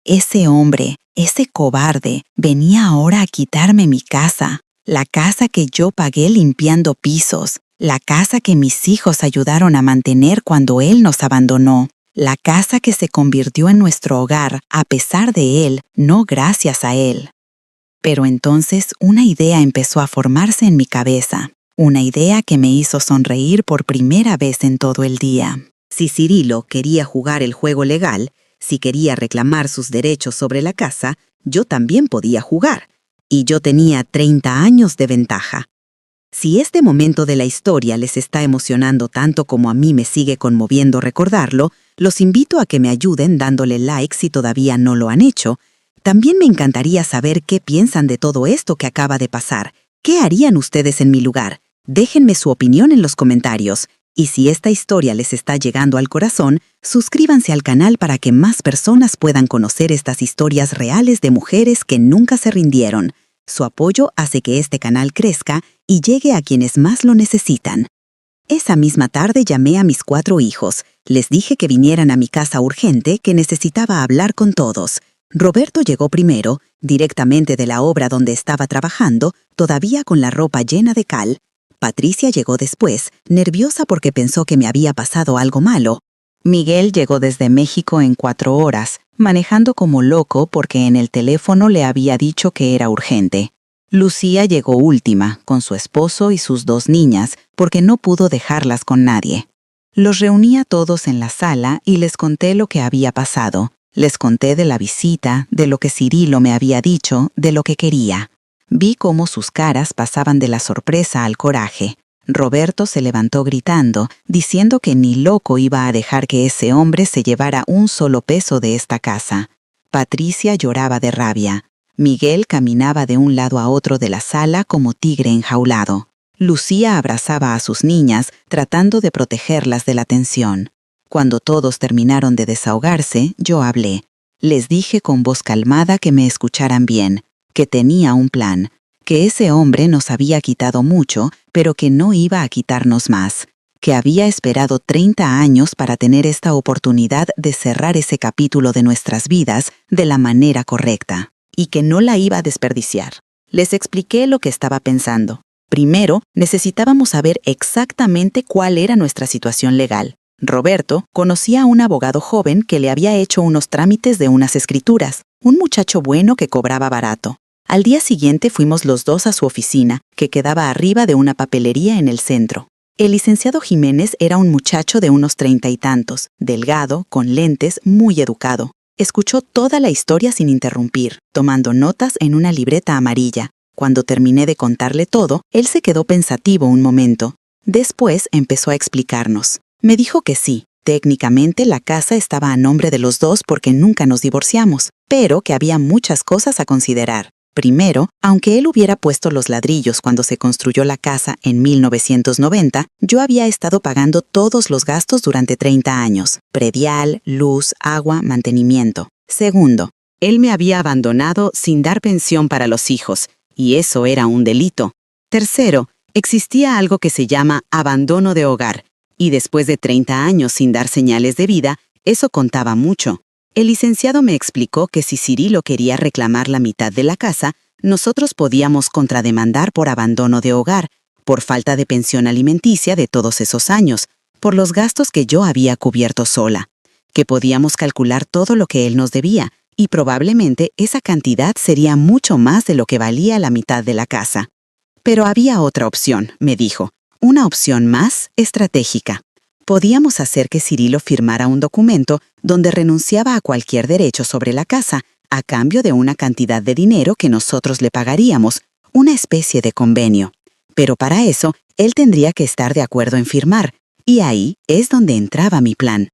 Ese hombre, ese cobarde, venía ahora a quitarme mi casa, la casa que yo pagué limpiando pisos, la casa que mis hijos ayudaron a mantener cuando él nos abandonó, la casa que se convirtió en nuestro hogar a pesar de él, no gracias a él. Pero entonces una idea empezó a formarse en mi cabeza, una idea que me hizo sonreír por primera vez en todo el día. Si Cirilo quería jugar el juego legal, si quería reclamar sus derechos sobre la casa, yo también podía jugar, y yo tenía 30 años de ventaja. Si este momento de la historia les está emocionando tanto como a mí me sigue conmoviendo recordarlo, los invito a que me ayuden dándole like si todavía no lo han hecho. También me encantaría saber qué piensan de todo esto que acaba de pasar. ¿Qué harían ustedes en mi lugar? Déjenme su opinión en los comentarios. Y si esta historia les está llegando al corazón, suscríbanse al canal para que más personas puedan conocer estas historias reales de mujeres que nunca se rindieron. Su apoyo hace que este canal crezca y llegue a quienes más lo necesitan. Esa misma tarde llamé a mis 4 hijos. Les dije que vinieran a mi casa urgente, que necesitaba hablar con todos. Roberto llegó primero, directamente de la obra donde estaba trabajando, todavía con la ropa llena de cal. Patricia llegó después, nerviosa porque pensó que me había pasado algo malo. Miguel llegó desde México en 4 horas, manejando como loco porque en el teléfono le había dicho que era urgente. Lucía llegó última, con su esposo y sus 2 niñas, porque no pudo dejarlas con nadie. Los reuní a todos en la sala y les conté lo que había pasado. Les conté de la visita, de lo que Cirilo me había dicho, de lo que quería. Vi cómo sus caras pasaban de la sorpresa al coraje. Roberto se levantó gritando, diciendo que ni loco iba a dejar que ese hombre se llevara un solo peso de esta casa. Patricia lloraba de rabia. Miguel caminaba de un lado a otro de la sala como tigre enjaulado. Lucía abrazaba a sus niñas, tratando de protegerlas de la tensión. Cuando todos terminaron de desahogarse, yo hablé. Les dije con voz calmada que me escucharan bien, que tenía un plan, que ese hombre nos había quitado mucho, pero que no iba a quitarnos más, que había esperado 30 años para tener esta oportunidad de cerrar ese capítulo de nuestras vidas de la manera correcta, y que no la iba a desperdiciar. Les expliqué lo que estaba pensando. Primero, necesitábamos saber exactamente cuál era nuestra situación legal. Roberto conocía a un abogado joven que le había hecho unos trámites de unas escrituras, un muchacho bueno que cobraba barato. Al día siguiente fuimos los 2 a su oficina, que quedaba arriba de una papelería en el centro. El licenciado Jiménez era un muchacho de unos 30 y tantos, delgado, con lentes, muy educado. Escuchó toda la historia sin interrumpir, tomando notas en una libreta amarilla. Cuando terminé de contarle todo, él se quedó pensativo un momento. Después empezó a explicarnos. Me dijo que sí, técnicamente la casa estaba a nombre de los 2 porque nunca nos divorciamos, pero que había muchas cosas a considerar. Primero, aunque él hubiera puesto los ladrillos cuando se construyó la casa en 1990, yo había estado pagando todos los gastos durante 30 años: predial, luz, agua, mantenimiento. Segundo, él me había abandonado sin dar pensión para los hijos, y eso era un delito. Tercero, existía algo que se llama abandono de hogar, y después de 30 años sin dar señales de vida, eso contaba mucho. El licenciado me explicó que si Cirilo quería reclamar la mitad de la casa, nosotros podíamos contrademandar por abandono de hogar, por falta de pensión alimenticia de todos esos años, por los gastos que yo había cubierto sola, que podíamos calcular todo lo que él nos debía, y probablemente esa cantidad sería mucho más de lo que valía la mitad de la casa. Pero había otra opción, me dijo, una opción más estratégica. Podíamos hacer que Cirilo firmara un documento donde renunciaba a cualquier derecho sobre la casa, a cambio de una cantidad de dinero que nosotros le pagaríamos, una especie de convenio. Pero para eso, él tendría que estar de acuerdo en firmar, y ahí es donde entraba mi plan.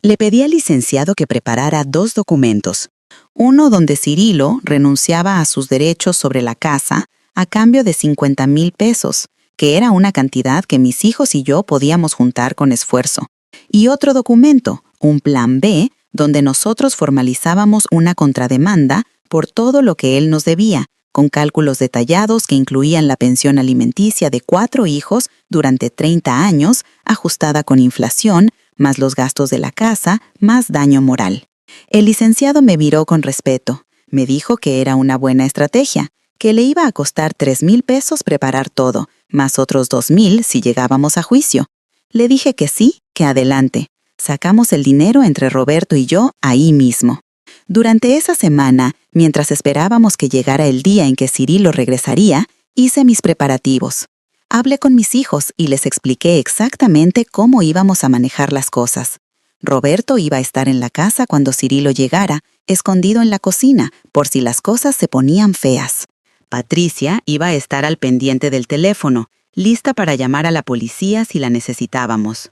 Le pedí al licenciado que preparara 2 documentos. Uno donde Cirilo renunciaba a sus derechos sobre la casa a cambio de 50,000 pesos, que era una cantidad que mis hijos y yo podíamos juntar con esfuerzo. Y otro documento, un plan B, donde nosotros formalizábamos una contrademanda por todo lo que él nos debía, con cálculos detallados que incluían la pensión alimenticia de 4 hijos durante 30 años, ajustada con inflación, más los gastos de la casa, más daño moral. El licenciado me miró con respeto. Me dijo que era una buena estrategia, que le iba a costar 3,000 pesos preparar todo, más otros 2,000 si llegábamos a juicio. Le dije que sí, que adelante. Sacamos el dinero entre Roberto y yo ahí mismo. Durante esa semana, mientras esperábamos que llegara el día en que Cirilo regresaría, hice mis preparativos. Hablé con mis hijos y les expliqué exactamente cómo íbamos a manejar las cosas. Roberto iba a estar en la casa cuando Cirilo llegara, escondido en la cocina, por si las cosas se ponían feas. Patricia iba a estar al pendiente del teléfono, lista para llamar a la policía si la necesitábamos.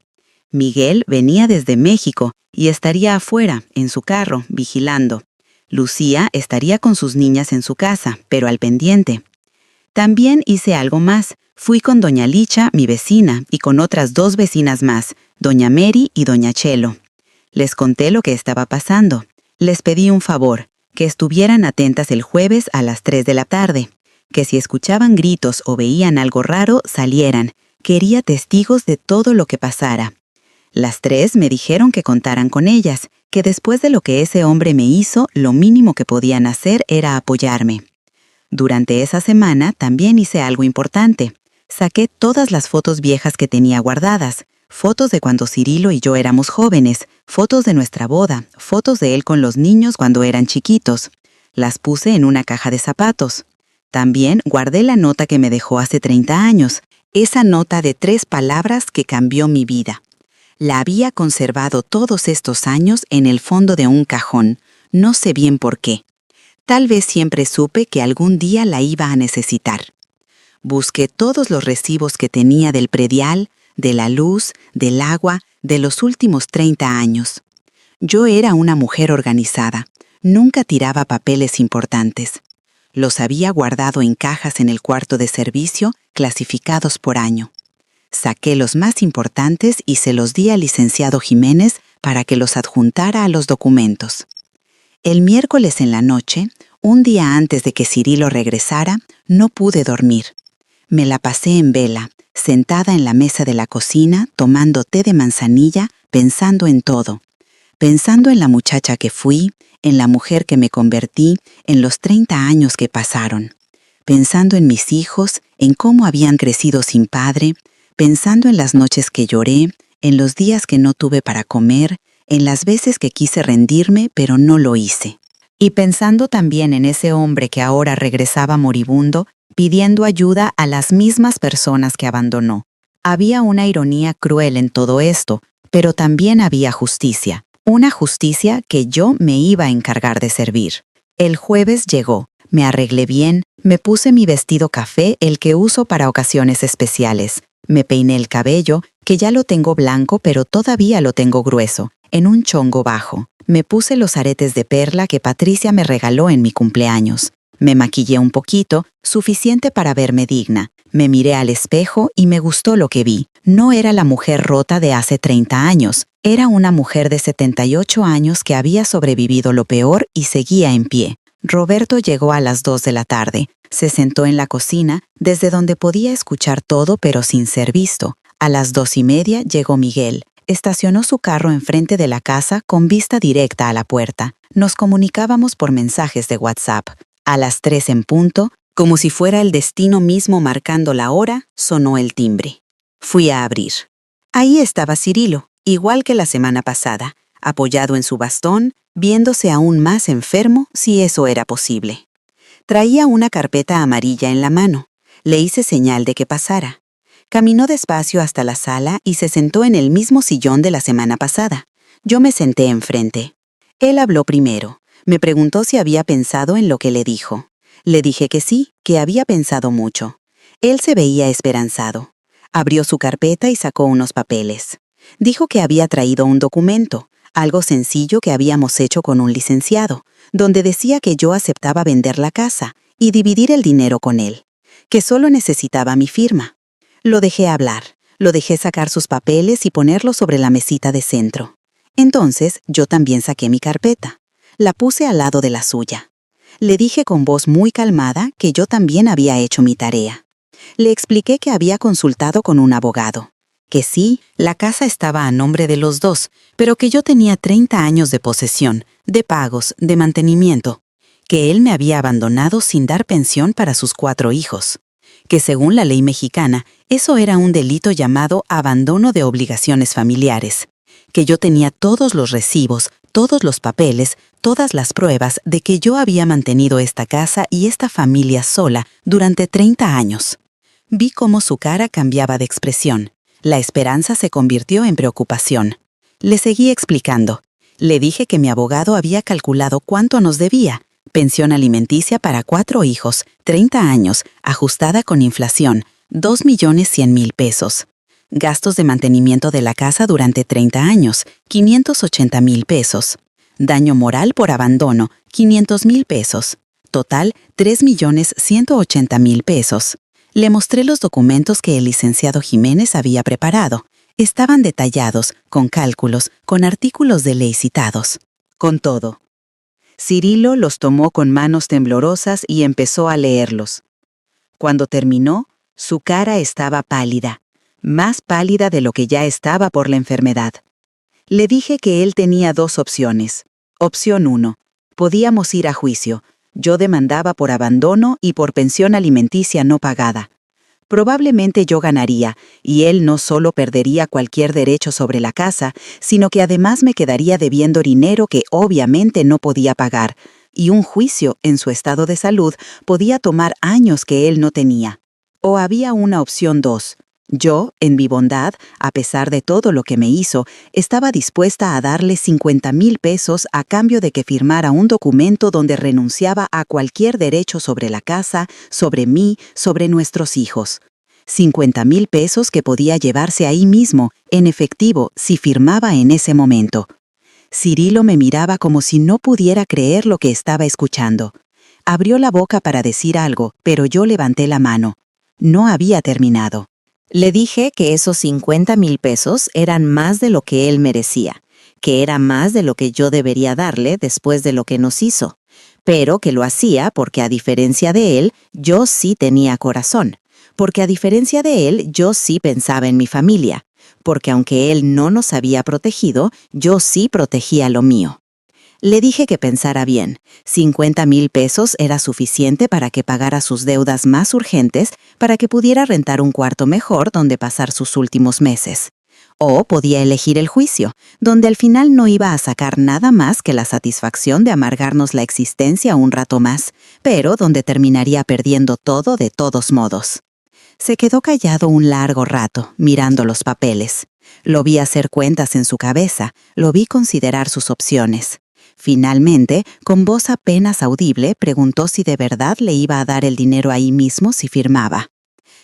Miguel venía desde México y estaría afuera, en su carro, vigilando. Lucía estaría con sus niñas en su casa, pero al pendiente. También hice algo más. Fui con doña Licha, mi vecina, y con otras 2 vecinas más, doña Mary y doña Chelo. Les conté lo que estaba pasando. Les pedí un favor, que estuvieran atentas el jueves a las 3 de la tarde, que si escuchaban gritos o veían algo raro, salieran. Quería testigos de todo lo que pasara. Las 3 me dijeron que contaran con ellas, que después de lo que ese hombre me hizo, lo mínimo que podían hacer era apoyarme. Durante esa semana también hice algo importante. Saqué todas las fotos viejas que tenía guardadas, fotos de cuando Cirilo y yo éramos jóvenes, fotos de nuestra boda, fotos de él con los niños cuando eran chiquitos. Las puse en una caja de zapatos. También guardé la nota que me dejó hace 30 años, esa nota de 3 palabras que cambió mi vida. La había conservado todos estos años en el fondo de un cajón, no sé bien por qué. Tal vez siempre supe que algún día la iba a necesitar. Busqué todos los recibos que tenía del predial, de la luz, del agua, de los últimos 30 años. Yo era una mujer organizada, nunca tiraba papeles importantes. Los había guardado en cajas en el cuarto de servicio, clasificados por año. Saqué los más importantes y se los di al licenciado Jiménez para que los adjuntara a los documentos. El miércoles en la noche, un día antes de que Cirilo regresara, no pude dormir. Me la pasé en vela, sentada en la mesa de la cocina, tomando té de manzanilla, pensando en todo. Pensando en la muchacha que fui, en la mujer que me convertí, en los 30 años que pasaron. Pensando en mis hijos, en cómo habían crecido sin padre, pensando en las noches que lloré, en los días que no tuve para comer, en las veces que quise rendirme pero no lo hice. Y pensando también en ese hombre que ahora regresaba moribundo, pidiendo ayuda a las mismas personas que abandonó. Había una ironía cruel en todo esto, pero también había justicia. Una justicia que yo me iba a encargar de servir. El jueves llegó, me arreglé bien, me puse mi vestido café, el que uso para ocasiones especiales. Me peiné el cabello, que ya lo tengo blanco pero todavía lo tengo grueso, en un chongo bajo. Me puse los aretes de perla que Patricia me regaló en mi cumpleaños. Me maquillé un poquito, suficiente para verme digna. Me miré al espejo y me gustó lo que vi. No era la mujer rota de hace 30 años. Era una mujer de 78 años que había sobrevivido lo peor y seguía en pie. Roberto llegó a las 2 de la tarde. Se sentó en la cocina, desde donde podía escuchar todo pero sin ser visto. A las 2:30 llegó Miguel. Estacionó su carro enfrente de la casa con vista directa a la puerta. Nos comunicábamos por mensajes de WhatsApp. A las 3 en punto, como si fuera el destino mismo marcando la hora, sonó el timbre. Fui a abrir. Ahí estaba Cirilo, igual que la semana pasada, apoyado en su bastón, viéndose aún más enfermo si eso era posible. Traía una carpeta amarilla en la mano. Le hice señal de que pasara. Caminó despacio hasta la sala y se sentó en el mismo sillón de la semana pasada. Yo me senté enfrente. Él habló primero. Me preguntó si había pensado en lo que le dijo. Le dije que sí, que había pensado mucho. Él se veía esperanzado. Abrió su carpeta y sacó unos papeles. Dijo que había traído un documento, algo sencillo que habíamos hecho con un licenciado, donde decía que yo aceptaba vender la casa y dividir el dinero con él, que solo necesitaba mi firma. Lo dejé hablar, lo dejé sacar sus papeles y ponerlos sobre la mesita de centro. Entonces yo también saqué mi carpeta. La puse al lado de la suya. Le dije con voz muy calmada que yo también había hecho mi tarea. Le expliqué que había consultado con un abogado, que sí, la casa estaba a nombre de los dos, pero que yo tenía 30 años de posesión, de pagos, de mantenimiento, que él me había abandonado sin dar pensión para sus 4 hijos, que según la ley mexicana, eso era un delito llamado abandono de obligaciones familiares, que yo tenía todos los recibos, todos los papeles, todas las pruebas de que yo había mantenido esta casa y esta familia sola durante 30 años. Vi cómo su cara cambiaba de expresión. La esperanza se convirtió en preocupación. Le seguí explicando. Le dije que mi abogado había calculado cuánto nos debía. Pensión alimenticia para 4 hijos, 30 años, ajustada con inflación, 2.100.000 pesos. Gastos de mantenimiento de la casa durante 30 años, 580.000 pesos. Daño moral por abandono, 500.000 pesos. Total, 3.180.000 pesos. Le mostré los documentos que el licenciado Jiménez había preparado. Estaban detallados, con cálculos, con artículos de ley citados. Con todo. Cirilo los tomó con manos temblorosas y empezó a leerlos. Cuando terminó, su cara estaba pálida, más pálida de lo que ya estaba por la enfermedad. Le dije que él tenía 2 opciones. Opción 1. Podíamos ir a juicio. Yo demandaba por abandono y por pensión alimenticia no pagada. Probablemente yo ganaría, y él no solo perdería cualquier derecho sobre la casa, sino que además me quedaría debiendo dinero que obviamente no podía pagar, y un juicio en su estado de salud podía tomar años que él no tenía. O había una opción 2. Yo, en mi bondad, a pesar de todo lo que me hizo, estaba dispuesta a darle 50.000 pesos a cambio de que firmara un documento donde renunciaba a cualquier derecho sobre la casa, sobre mí, sobre nuestros hijos. 50.000 pesos que podía llevarse ahí mismo, en efectivo, si firmaba en ese momento. Cirilo me miraba como si no pudiera creer lo que estaba escuchando. Abrió la boca para decir algo, pero yo levanté la mano. No había terminado. Le dije que esos 50.000 pesos eran más de lo que él merecía, que era más de lo que yo debería darle después de lo que nos hizo, pero que lo hacía porque a diferencia de él, yo sí tenía corazón, porque a diferencia de él, yo sí pensaba en mi familia, porque aunque él no nos había protegido, yo sí protegía lo mío. Le dije que pensara bien. 50.000 pesos era suficiente para que pagara sus deudas más urgentes, para que pudiera rentar un cuarto mejor donde pasar sus últimos meses. O podía elegir el juicio, donde al final no iba a sacar nada más que la satisfacción de amargarnos la existencia un rato más, pero donde terminaría perdiendo todo de todos modos. Se quedó callado un largo rato, mirando los papeles. Lo vi hacer cuentas en su cabeza, lo vi considerar sus opciones. Finalmente, con voz apenas audible, preguntó si de verdad le iba a dar el dinero ahí mismo si firmaba.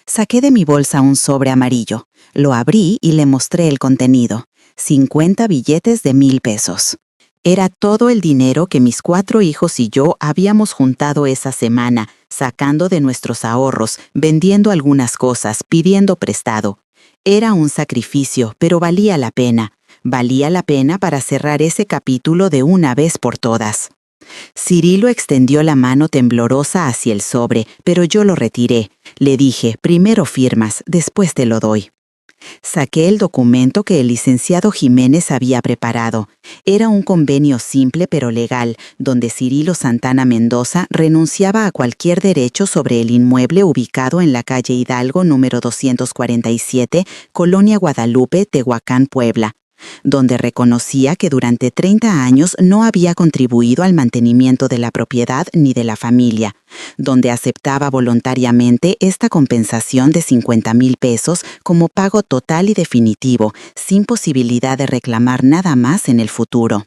Saqué de mi bolsa un sobre amarillo, lo abrí y le mostré el contenido, 50 billetes de 1.000 pesos. Era todo el dinero que mis 4 hijos y yo habíamos juntado esa semana, sacando de nuestros ahorros, vendiendo algunas cosas, pidiendo prestado. Era un sacrificio, pero valía la pena. Valía la pena para cerrar ese capítulo de una vez por todas. Cirilo extendió la mano temblorosa hacia el sobre, pero yo lo retiré. Le dije, primero firmas, después te lo doy. Saqué el documento que el licenciado Jiménez había preparado. Era un convenio simple pero legal, donde Cirilo Santana Mendoza renunciaba a cualquier derecho sobre el inmueble ubicado en la calle Hidalgo número 247, Colonia Guadalupe, Tehuacán, Puebla, donde reconocía que durante 30 años no había contribuido al mantenimiento de la propiedad ni de la familia, donde aceptaba voluntariamente esta compensación de 50,000 pesos como pago total y definitivo, sin posibilidad de reclamar nada más en el futuro.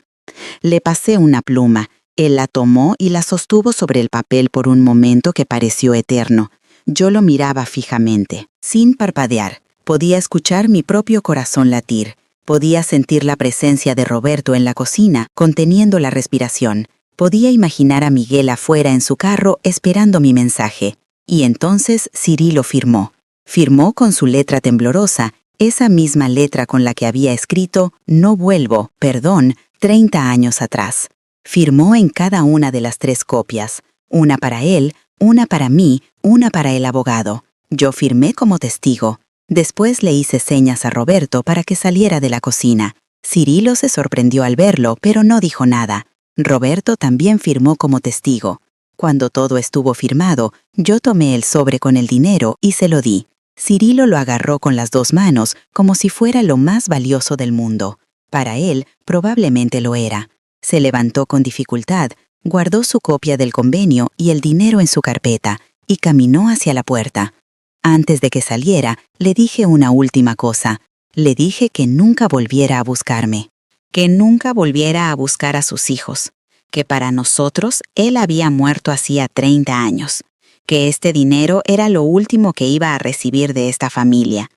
Le pasé una pluma. Él la tomó y la sostuvo sobre el papel por un momento que pareció eterno. Yo lo miraba fijamente, sin parpadear. Podía escuchar mi propio corazón latir. Podía sentir la presencia de Roberto en la cocina, conteniendo la respiración. Podía imaginar a Miguel afuera en su carro esperando mi mensaje. Y entonces Cirilo firmó. Firmó con su letra temblorosa, esa misma letra con la que había escrito «No vuelvo, perdón», 30 años atrás. Firmó en cada una de las 3 copias, una para él, una para mí, una para el abogado. Yo firmé como testigo. Después le hice señas a Roberto para que saliera de la cocina. Cirilo se sorprendió al verlo, pero no dijo nada. Roberto también firmó como testigo. Cuando todo estuvo firmado, yo tomé el sobre con el dinero y se lo di. Cirilo lo agarró con las 2 manos, como si fuera lo más valioso del mundo. Para él, probablemente lo era. Se levantó con dificultad, guardó su copia del convenio y el dinero en su carpeta, y caminó hacia la puerta. Antes de que saliera, le dije una última cosa. Le dije que nunca volviera a buscarme, que nunca volviera a buscar a sus hijos, que para nosotros él había muerto hacía 30 años, que este dinero era lo último que iba a recibir de esta familia,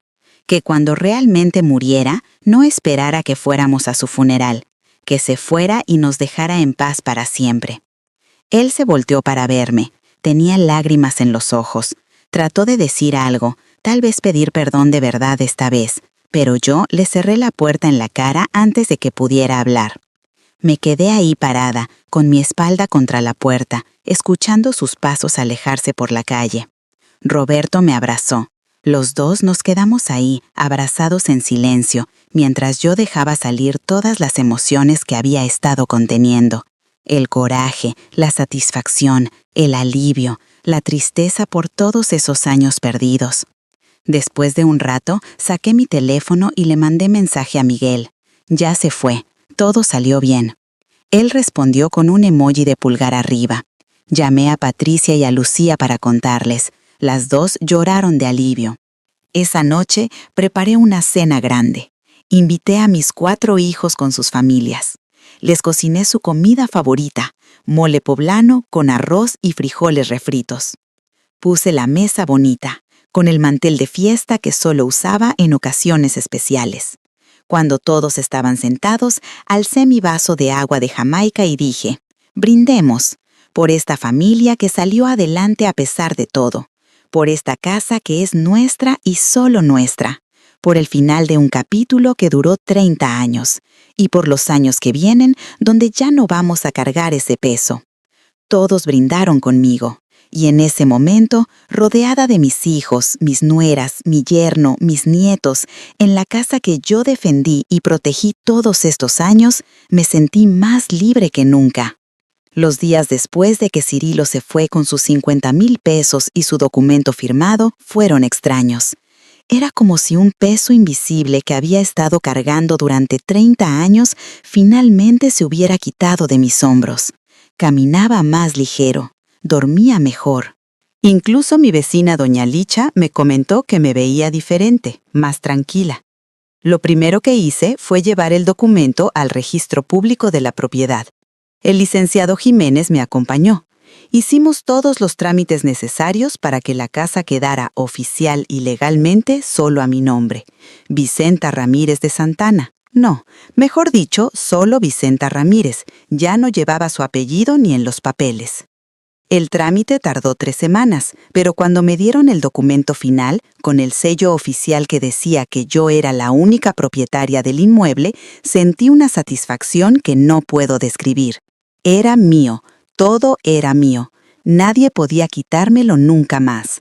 que cuando realmente muriera no esperara que fuéramos a su funeral, que se fuera y nos dejara en paz para siempre. Él se volteó para verme, tenía lágrimas en los ojos. Trató de decir algo, tal vez pedir perdón de verdad esta vez, pero yo le cerré la puerta en la cara antes de que pudiera hablar. Me quedé ahí parada, con mi espalda contra la puerta, escuchando sus pasos alejarse por la calle. Roberto me abrazó. Los dos nos quedamos ahí, abrazados en silencio, mientras yo dejaba salir todas las emociones que había estado conteniendo. El coraje, la satisfacción, el alivio, la tristeza por todos esos años perdidos. Después de un rato, saqué mi teléfono y le mandé mensaje a Miguel. Ya se fue, todo salió bien. Él respondió con un emoji de pulgar arriba. Llamé a Patricia y a Lucía para contarles. Las 2 lloraron de alivio. Esa noche preparé una cena grande. Invité a mis 4 hijos con sus familias. Les cociné su comida favorita, mole poblano con arroz y frijoles refritos. Puse la mesa bonita, con el mantel de fiesta que solo usaba en ocasiones especiales. Cuando todos estaban sentados, alcé mi vaso de agua de Jamaica y dije, brindemos, por esta familia que salió adelante a pesar de todo, por esta casa que es nuestra y solo nuestra, por el final de un capítulo que duró 30 años, y por los años que vienen donde ya no vamos a cargar ese peso. Todos brindaron conmigo, y en ese momento, rodeada de mis hijos, mis nueras, mi yerno, mis nietos, en la casa que yo defendí y protegí todos estos años, me sentí más libre que nunca. Los días después de que Cirilo se fue con sus 50,000 pesos y su documento firmado fueron extraños. Era como si un peso invisible que había estado cargando durante 30 años finalmente se hubiera quitado de mis hombros. Caminaba más ligero, dormía mejor. Incluso mi vecina doña Licha me comentó que me veía diferente, más tranquila. Lo primero que hice fue llevar el documento al registro público de la propiedad. El licenciado Jiménez me acompañó. Hicimos todos los trámites necesarios para que la casa quedara oficial y legalmente solo a mi nombre, Vicenta Ramírez de Santana. No, mejor dicho, solo Vicenta Ramírez. Ya no llevaba su apellido ni en los papeles. El trámite tardó 3 semanas, pero cuando me dieron el documento final, con el sello oficial que decía que yo era la única propietaria del inmueble, sentí una satisfacción que no puedo describir. Era mío, todo era mío. Nadie podía quitármelo nunca más.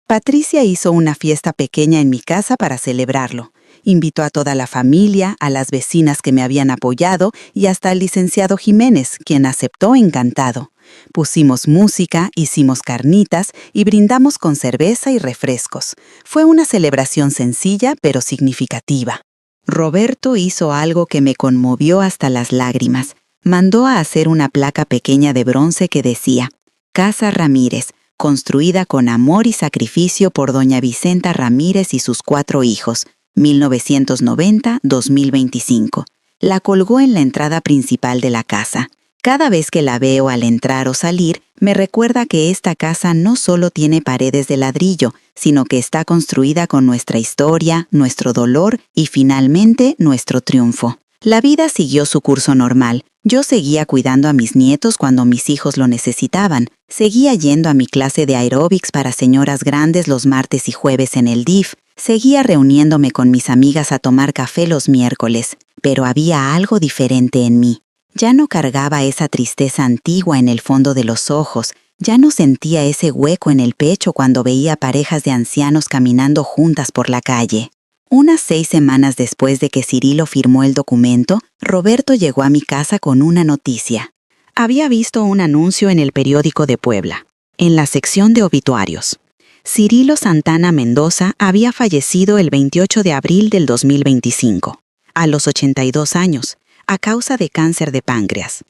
Patricia hizo una fiesta pequeña en mi casa para celebrarlo. Invitó a toda la familia, a las vecinas que me habían apoyado y hasta al licenciado Jiménez, quien aceptó encantado. Pusimos música, hicimos carnitas y brindamos con cerveza y refrescos. Fue una celebración sencilla pero significativa. Roberto hizo algo que me conmovió hasta las lágrimas. Mandó a hacer una placa pequeña de bronce que decía: Casa Ramírez, construida con amor y sacrificio por doña Vicenta Ramírez y sus 4 hijos, 1990-2025. La colgó en la entrada principal de la casa. Cada vez que la veo al entrar o salir, me recuerda que esta casa no solo tiene paredes de ladrillo, sino que está construida con nuestra historia, nuestro dolor y finalmente nuestro triunfo. La vida siguió su curso normal. Yo seguía cuidando a mis nietos cuando mis hijos lo necesitaban. Seguía yendo a mi clase de aeróbics para señoras grandes los martes y jueves en el DIF. Seguía reuniéndome con mis amigas a tomar café los miércoles. Pero había algo diferente en mí. Ya no cargaba esa tristeza antigua en el fondo de los ojos. Ya no sentía ese hueco en el pecho cuando veía parejas de ancianos caminando juntas por la calle. Unas 6 semanas después de que Cirilo firmó el documento, Roberto llegó a mi casa con una noticia. Había visto un anuncio en el periódico de Puebla, en la sección de obituarios. Cirilo Santana Mendoza había fallecido el 28 de abril del 2025, a los 82 años, a causa de cáncer de páncreas.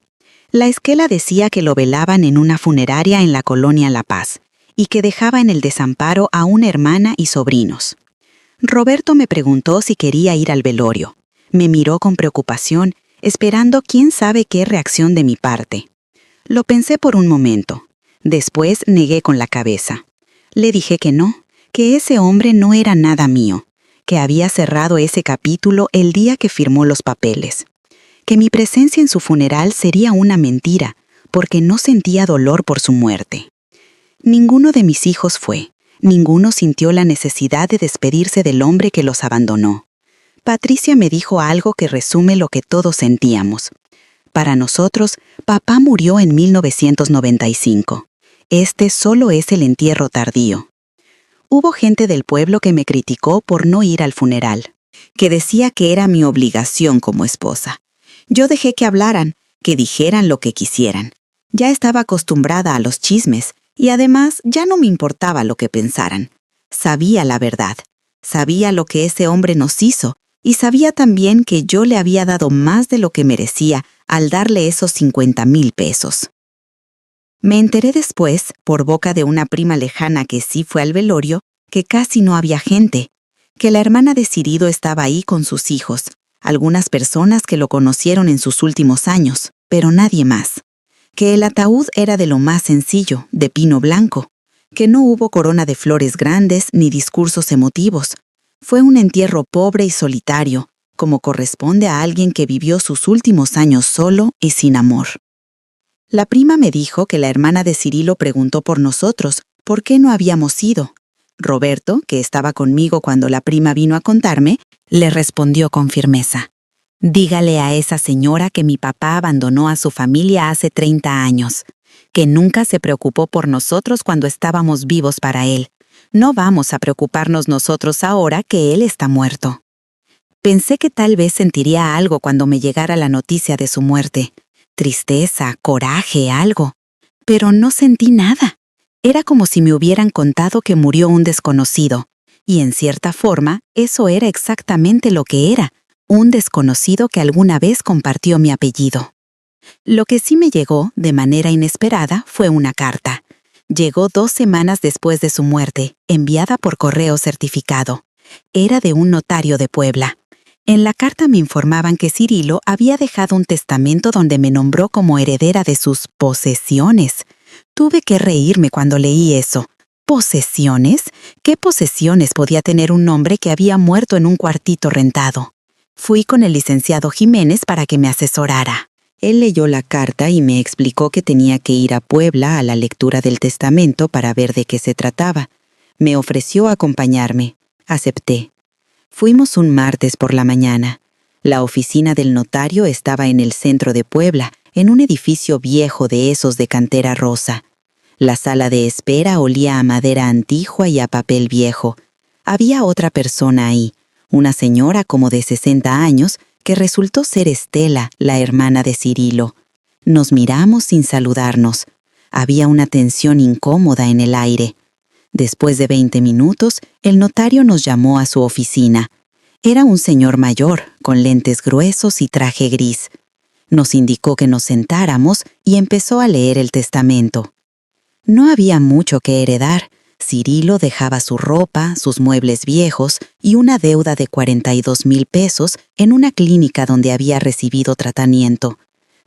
La esquela decía que lo velaban en una funeraria en la colonia La Paz y que dejaba en el desamparo a una hermana y sobrinos. Roberto me preguntó si quería ir al velorio. Me miró con preocupación, esperando quién sabe qué reacción de mi parte. Lo pensé por un momento. Después negué con la cabeza. Le dije que no, que ese hombre no era nada mío, que había cerrado ese capítulo el día que firmó los papeles, que mi presencia en su funeral sería una mentira, porque no sentía dolor por su muerte. Ninguno de mis hijos fue. Ninguno sintió la necesidad de despedirse del hombre que los abandonó. Patricia me dijo algo que resume lo que todos sentíamos. Para nosotros, papá murió en 1995. Este solo es el entierro tardío. Hubo gente del pueblo que me criticó por no ir al funeral, que decía que era mi obligación como esposa. Yo dejé que hablaran, que dijeran lo que quisieran. Ya estaba acostumbrada a los chismes, y además ya no me importaba lo que pensaran. Sabía la verdad, sabía lo que ese hombre nos hizo y sabía también que yo le había dado más de lo que merecía al darle esos 50,000 pesos. Me enteré después, por boca de una prima lejana que sí fue al velorio, que casi no había gente, que la hermana de Cirilo estaba ahí con sus hijos, algunas personas que lo conocieron en sus últimos años, pero nadie más. Que el ataúd era de lo más sencillo, de pino blanco, que no hubo corona de flores grandes ni discursos emotivos. Fue un entierro pobre y solitario, como corresponde a alguien que vivió sus últimos años solo y sin amor. La prima me dijo que la hermana de Cirilo preguntó por nosotros, ¿por qué no habíamos ido? Roberto, que estaba conmigo cuando la prima vino a contarme, le respondió con firmeza. Dígale a esa señora que mi papá abandonó a su familia hace 30 años, que nunca se preocupó por nosotros cuando estábamos vivos para él. No vamos a preocuparnos nosotros ahora que él está muerto. Pensé que tal vez sentiría algo cuando me llegara la noticia de su muerte. Tristeza, coraje, algo. Pero no sentí nada. Era como si me hubieran contado que murió un desconocido. Y en cierta forma, eso era exactamente lo que era. Un desconocido que alguna vez compartió mi apellido. Lo que sí me llegó, de manera inesperada, fue una carta. Llegó 2 semanas después de su muerte, enviada por correo certificado. Era de un notario de Puebla. En la carta me informaban que Cirilo había dejado un testamento donde me nombró como heredera de sus posesiones. Tuve que reírme cuando leí eso. ¿Posesiones? ¿Qué posesiones podía tener un hombre que había muerto en un cuartito rentado? Fui con el licenciado Jiménez para que me asesorara. Él leyó la carta y me explicó que tenía que ir a Puebla a la lectura del testamento para ver de qué se trataba. Me ofreció acompañarme. Acepté. Fuimos un martes por la mañana. La oficina del notario estaba en el centro de Puebla, en un edificio viejo de esos de cantera rosa. La sala de espera olía a madera antigua y a papel viejo. Había otra persona ahí, una señora como de 60 años, que resultó ser Estela, la hermana de Cirilo. Nos miramos sin saludarnos. Había una tensión incómoda en el aire. Después de 20 minutos, el notario nos llamó a su oficina. Era un señor mayor, con lentes gruesos y traje gris. Nos indicó que nos sentáramos y empezó a leer el testamento. No había mucho que heredar. Cirilo dejaba su ropa, sus muebles viejos y una deuda de 42,000 pesos en una clínica donde había recibido tratamiento.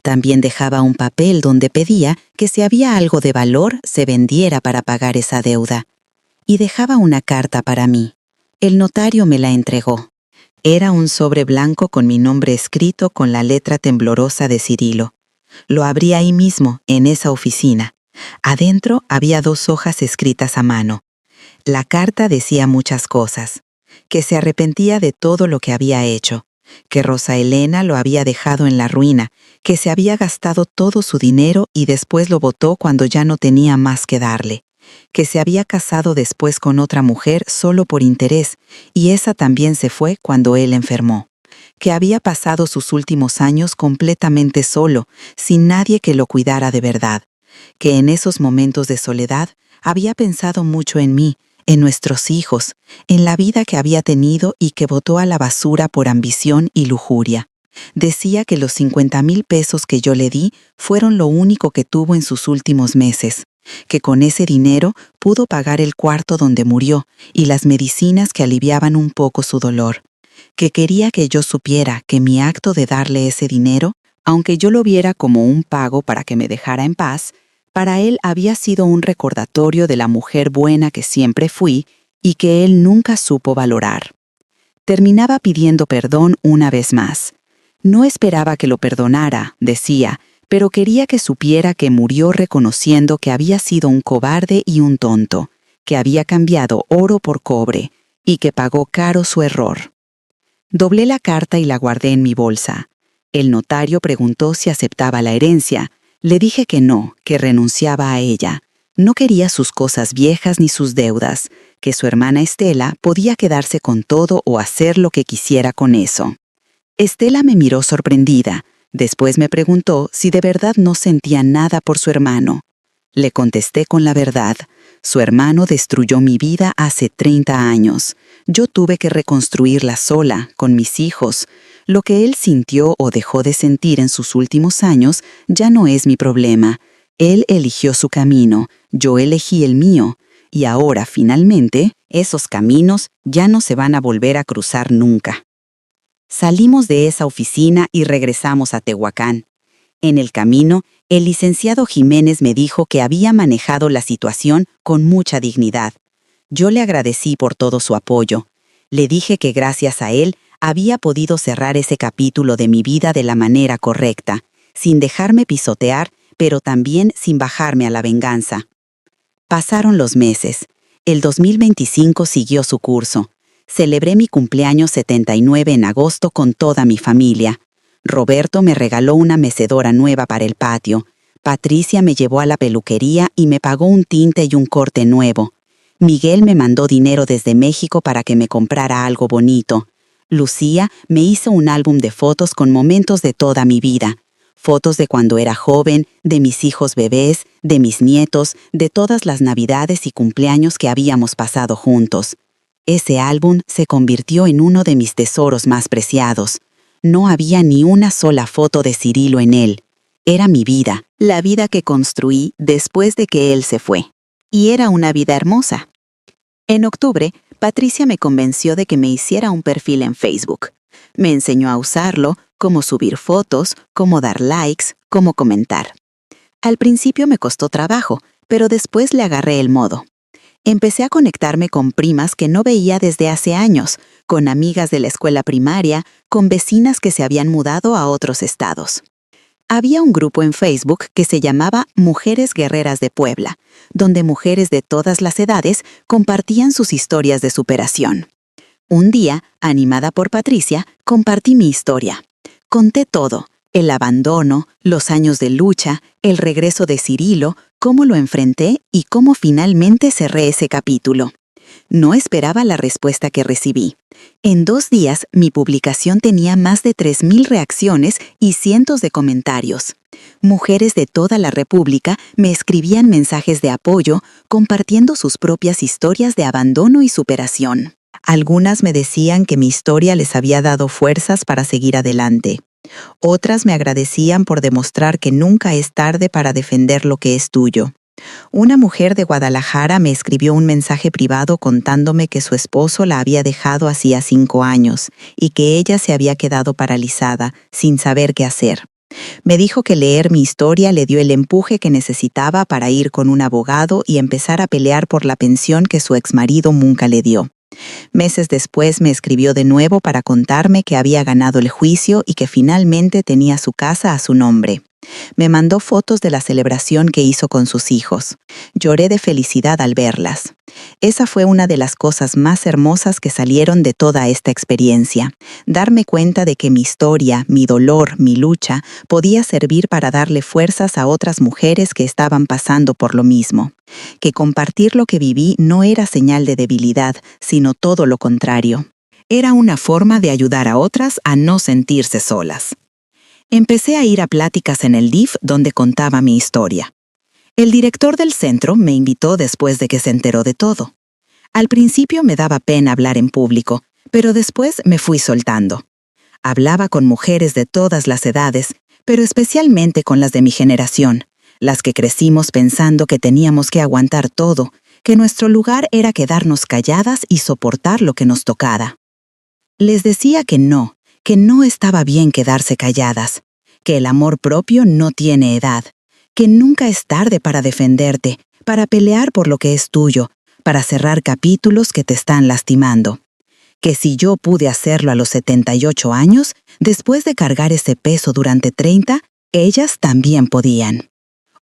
También dejaba un papel donde pedía que si había algo de valor se vendiera para pagar esa deuda. Y dejaba una carta para mí. El notario me la entregó. Era un sobre blanco con mi nombre escrito con la letra temblorosa de Cirilo. Lo abrí ahí mismo, en esa oficina. Adentro había 2 hojas escritas a mano. La carta decía muchas cosas. Que se arrepentía de todo lo que había hecho. Que Rosa Elena lo había dejado en la ruina. Que se había gastado todo su dinero y después lo botó cuando ya no tenía más que darle. Que se había casado después con otra mujer solo por interés, y esa también se fue cuando él enfermó. Que había pasado sus últimos años completamente solo, sin nadie que lo cuidara de verdad. Que en esos momentos de soledad había pensado mucho en mí, en nuestros hijos, en la vida que había tenido y que botó a la basura por ambición y lujuria. Decía que los 50,000 pesos que yo le di fueron lo único que tuvo en sus últimos meses. Que con ese dinero pudo pagar el cuarto donde murió y las medicinas que aliviaban un poco su dolor. Que quería que yo supiera que mi acto de darle ese dinero, aunque yo lo viera como un pago para que me dejara en paz, para él había sido un recordatorio de la mujer buena que siempre fui y que él nunca supo valorar. Terminaba pidiendo perdón una vez más. No esperaba que lo perdonara, decía, pero quería que supiera que murió reconociendo que había sido un cobarde y un tonto, que había cambiado oro por cobre y que pagó caro su error. Doblé la carta y la guardé en mi bolsa. El notario preguntó si aceptaba la herencia. Le dije que no, que renunciaba a ella. No quería sus cosas viejas ni sus deudas, que su hermana Estela podía quedarse con todo o hacer lo que quisiera con eso. Estela me miró sorprendida. Después me preguntó si de verdad no sentía nada por su hermano. Le contesté con la verdad. Su hermano destruyó mi vida hace 30 años. Yo tuve que reconstruirla sola, con mis hijos. Lo que él sintió o dejó de sentir en sus últimos años ya no es mi problema. Él eligió su camino, yo elegí el mío. Y ahora, finalmente, esos caminos ya no se van a volver a cruzar nunca. Salimos de esa oficina y regresamos a Tehuacán. En el camino, el licenciado Jiménez me dijo que había manejado la situación con mucha dignidad. Yo le agradecí por todo su apoyo. Le dije que gracias a él había podido cerrar ese capítulo de mi vida de la manera correcta, sin dejarme pisotear, pero también sin bajarme a la venganza. Pasaron los meses. El 2025 siguió su curso. Celebré mi cumpleaños 79 en agosto con toda mi familia. Roberto me regaló una mecedora nueva para el patio. Patricia me llevó a la peluquería y me pagó un tinte y un corte nuevo. Miguel me mandó dinero desde México para que me comprara algo bonito. Lucía me hizo un álbum de fotos con momentos de toda mi vida. Fotos de cuando era joven, de mis hijos bebés, de mis nietos, de todas las navidades y cumpleaños que habíamos pasado juntos. Ese álbum se convirtió en uno de mis tesoros más preciados. No había ni una sola foto de Cirilo en él. Era mi vida, la vida que construí después de que él se fue. Y era una vida hermosa. En octubre, Patricia me convenció de que me hiciera un perfil en Facebook. Me enseñó a usarlo, cómo subir fotos, cómo dar likes, cómo comentar. Al principio me costó trabajo, pero después le agarré el modo. Empecé a conectarme con primas que no veía desde hace años, con amigas de la escuela primaria, con vecinas que se habían mudado a otros estados. Había un grupo en Facebook que se llamaba Mujeres Guerreras de Puebla, donde mujeres de todas las edades compartían sus historias de superación. Un día, animada por Patricia, compartí mi historia. Conté todo: el abandono, los años de lucha, el regreso de Cirilo, cómo lo enfrenté y cómo finalmente cerré ese capítulo. No esperaba la respuesta que recibí. En 2 días, mi publicación tenía más de 3,000 reacciones y cientos de comentarios. Mujeres de toda la República me escribían mensajes de apoyo, compartiendo sus propias historias de abandono y superación. Algunas me decían que mi historia les había dado fuerzas para seguir adelante. Otras me agradecían por demostrar que nunca es tarde para defender lo que es tuyo. Una mujer de Guadalajara me escribió un mensaje privado contándome que su esposo la había dejado hacía 5 años y que ella se había quedado paralizada, sin saber qué hacer. Me dijo que leer mi historia le dio el empuje que necesitaba para ir con un abogado y empezar a pelear por la pensión que su exmarido nunca le dio. Meses después me escribió de nuevo para contarme que había ganado el juicio y que finalmente tenía su casa a su nombre. Me mandó fotos de la celebración que hizo con sus hijos. Lloré de felicidad al verlas. Esa fue una de las cosas más hermosas que salieron de toda esta experiencia. Darme cuenta de que mi historia, mi dolor, mi lucha, podía servir para darle fuerzas a otras mujeres que estaban pasando por lo mismo. Que compartir lo que viví no era señal de debilidad, sino todo lo contrario. Era una forma de ayudar a otras a no sentirse solas. Empecé a ir a pláticas en el DIF donde contaba mi historia. El director del centro me invitó después de que se enteró de todo. Al principio me daba pena hablar en público, pero después me fui soltando. Hablaba con mujeres de todas las edades, pero especialmente con las de mi generación, las que crecimos pensando que teníamos que aguantar todo, que nuestro lugar era quedarnos calladas y soportar lo que nos tocara. Les decía que no estaba bien quedarse calladas, que el amor propio no tiene edad, que nunca es tarde para defenderte, para pelear por lo que es tuyo, para cerrar capítulos que te están lastimando. Que si yo pude hacerlo a los 78 años, después de cargar ese peso durante 30, ellas también podían.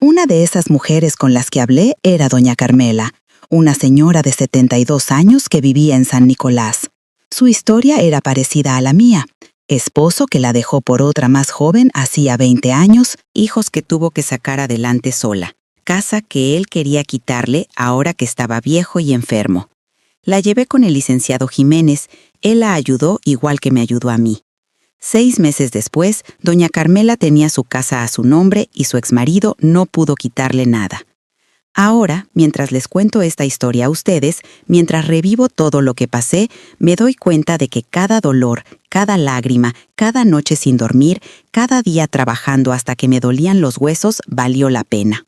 Una de esas mujeres con las que hablé era doña Carmela, una señora de 72 años que vivía en San Nicolás. Su historia era parecida a la mía. Esposo que la dejó por otra más joven hacía 20 años, hijos que tuvo que sacar adelante sola, casa que él quería quitarle ahora que estaba viejo y enfermo. La llevé con el licenciado Jiménez, él la ayudó igual que me ayudó a mí. 6 meses después, doña Carmela tenía su casa a su nombre y su exmarido no pudo quitarle nada. Ahora, mientras les cuento esta historia a ustedes, mientras revivo todo lo que pasé, me doy cuenta de que cada dolor, cada lágrima, cada noche sin dormir, cada día trabajando hasta que me dolían los huesos, valió la pena.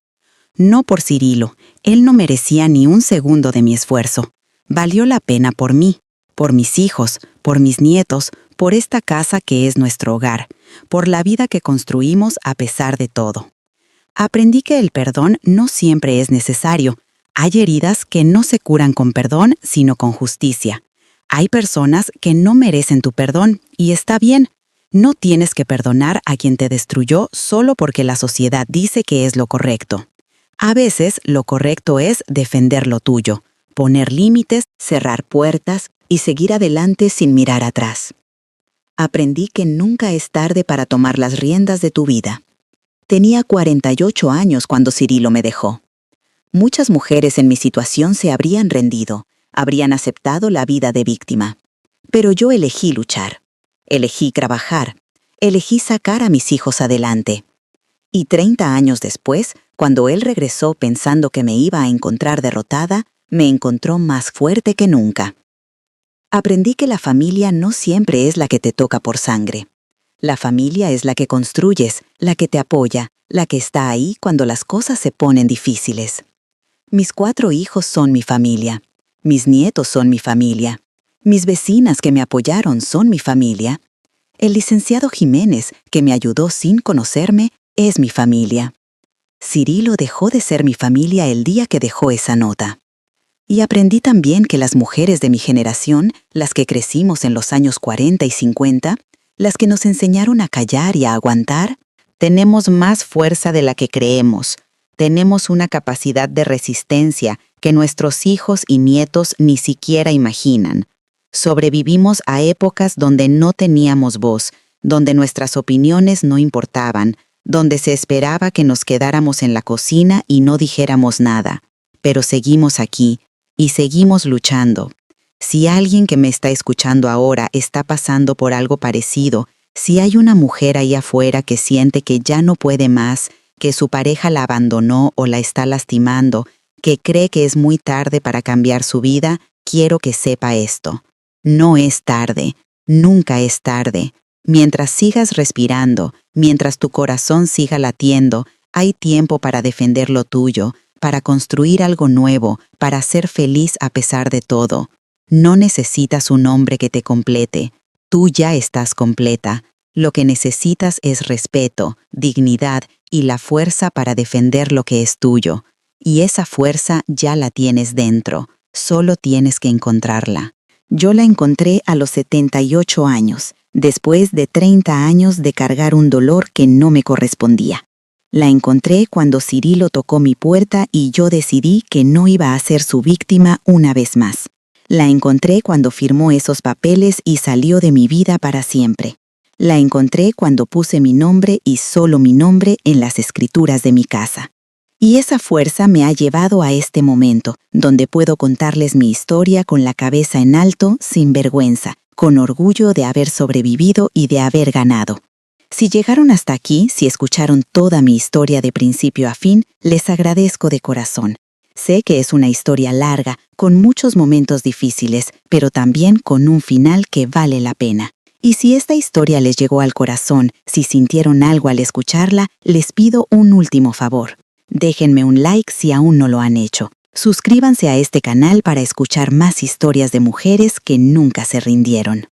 No por Cirilo, él no merecía ni un segundo de mi esfuerzo. Valió la pena por mí, por mis hijos, por mis nietos, por esta casa que es nuestro hogar, por la vida que construimos a pesar de todo. Aprendí que el perdón no siempre es necesario. Hay heridas que no se curan con perdón, sino con justicia. Hay personas que no merecen tu perdón, y está bien. No tienes que perdonar a quien te destruyó solo porque la sociedad dice que es lo correcto. A veces, lo correcto es defender lo tuyo, poner límites, cerrar puertas y seguir adelante sin mirar atrás. Aprendí que nunca es tarde para tomar las riendas de tu vida. Tenía 48 años cuando Cirilo me dejó. Muchas mujeres en mi situación se habrían rendido, habrían aceptado la vida de víctima. Pero yo elegí luchar, elegí trabajar, elegí sacar a mis hijos adelante. Y 30 años después, cuando él regresó pensando que me iba a encontrar derrotada, me encontró más fuerte que nunca. Aprendí que la familia no siempre es la que te toca por sangre. La familia es la que construyes, la que te apoya, la que está ahí cuando las cosas se ponen difíciles. Mis 4 hijos son mi familia. Mis nietos son mi familia. Mis vecinas que me apoyaron son mi familia. El licenciado Jiménez, que me ayudó sin conocerme, es mi familia. Cirilo dejó de ser mi familia el día que dejó esa nota. Y aprendí también que las mujeres de mi generación, las que crecimos en los años 40 y 50, las que nos enseñaron a callar y a aguantar, tenemos más fuerza de la que creemos. Tenemos una capacidad de resistencia que nuestros hijos y nietos ni siquiera imaginan. Sobrevivimos a épocas donde no teníamos voz, donde nuestras opiniones no importaban, donde se esperaba que nos quedáramos en la cocina y no dijéramos nada. Pero seguimos aquí y seguimos luchando. Si alguien que me está escuchando ahora está pasando por algo parecido, si hay una mujer ahí afuera que siente que ya no puede más, que su pareja la abandonó o la está lastimando, que cree que es muy tarde para cambiar su vida, quiero que sepa esto. No es tarde, nunca es tarde. Mientras sigas respirando, mientras tu corazón siga latiendo, hay tiempo para defender lo tuyo, para construir algo nuevo, para ser feliz a pesar de todo. No necesitas un hombre que te complete. Tú ya estás completa. Lo que necesitas es respeto, dignidad y la fuerza para defender lo que es tuyo. Y esa fuerza ya la tienes dentro. Solo tienes que encontrarla. Yo la encontré a los 78 años, después de 30 años de cargar un dolor que no me correspondía. La encontré cuando Cirilo tocó mi puerta y yo decidí que no iba a ser su víctima una vez más. La encontré cuando firmó esos papeles y salió de mi vida para siempre. La encontré cuando puse mi nombre y solo mi nombre en las escrituras de mi casa. Y esa fuerza me ha llevado a este momento, donde puedo contarles mi historia con la cabeza en alto, sin vergüenza, con orgullo de haber sobrevivido y de haber ganado. Si llegaron hasta aquí, si escucharon toda mi historia de principio a fin, les agradezco de corazón. Sé que es una historia larga, con muchos momentos difíciles, pero también con un final que vale la pena. Y si esta historia les llegó al corazón, si sintieron algo al escucharla, les pido un último favor. Déjenme un like si aún no lo han hecho. Suscríbanse a este canal para escuchar más historias de mujeres que nunca se rindieron.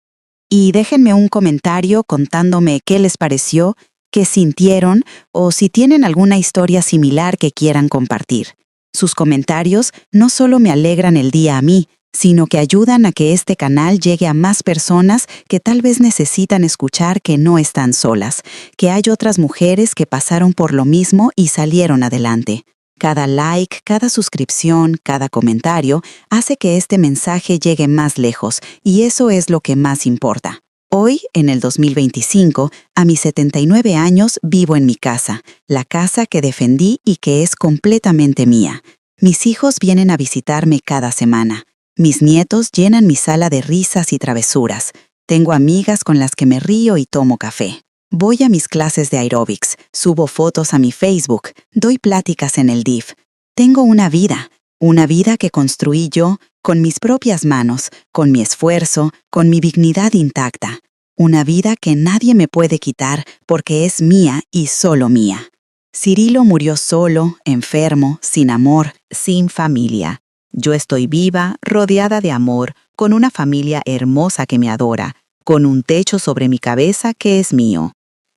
Y déjenme un comentario contándome qué les pareció, qué sintieron o si tienen alguna historia similar que quieran compartir. Sus comentarios no solo me alegran el día a mí, sino que ayudan a que este canal llegue a más personas que tal vez necesitan escuchar que no están solas, que hay otras mujeres que pasaron por lo mismo y salieron adelante. Cada like, cada suscripción, cada comentario hace que este mensaje llegue más lejos, y eso es lo que más importa. Hoy, en el 2025, a mis 79 años vivo en mi casa, la casa que defendí y que es completamente mía. Mis hijos vienen a visitarme cada semana. Mis nietos llenan mi sala de risas y travesuras. Tengo amigas con las que me río y tomo café. Voy a mis clases de aeróbics, subo fotos a mi Facebook, doy pláticas en el DIF. Tengo una vida que construí yo con mis propias manos, con mi esfuerzo, con mi dignidad intacta. Una vida que nadie me puede quitar porque es mía y solo mía. Cirilo murió solo, enfermo, sin amor, sin familia. Yo estoy viva, rodeada de amor, con una familia hermosa que me adora, con un techo sobre mi cabeza que es mío.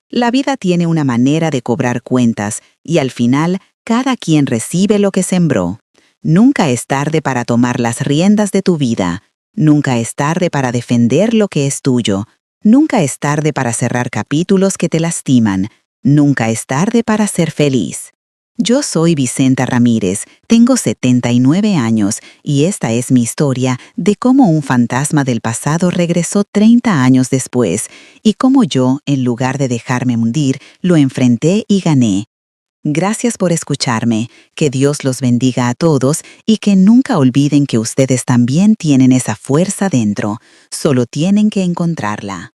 La vida tiene una manera de cobrar cuentas y al final cada quien recibe lo que sembró. Nunca es tarde para tomar las riendas de tu vida. Nunca es tarde para defender lo que es tuyo. Nunca es tarde para cerrar capítulos que te lastiman. Nunca es tarde para ser feliz. Yo soy Vicenta Ramírez, tengo 79 años y esta es mi historia de cómo un fantasma del pasado regresó 30 años después y cómo yo, en lugar de dejarme hundir, lo enfrenté y gané. Gracias por escucharme, que Dios los bendiga a todos y que nunca olviden que ustedes también tienen esa fuerza dentro, solo tienen que encontrarla.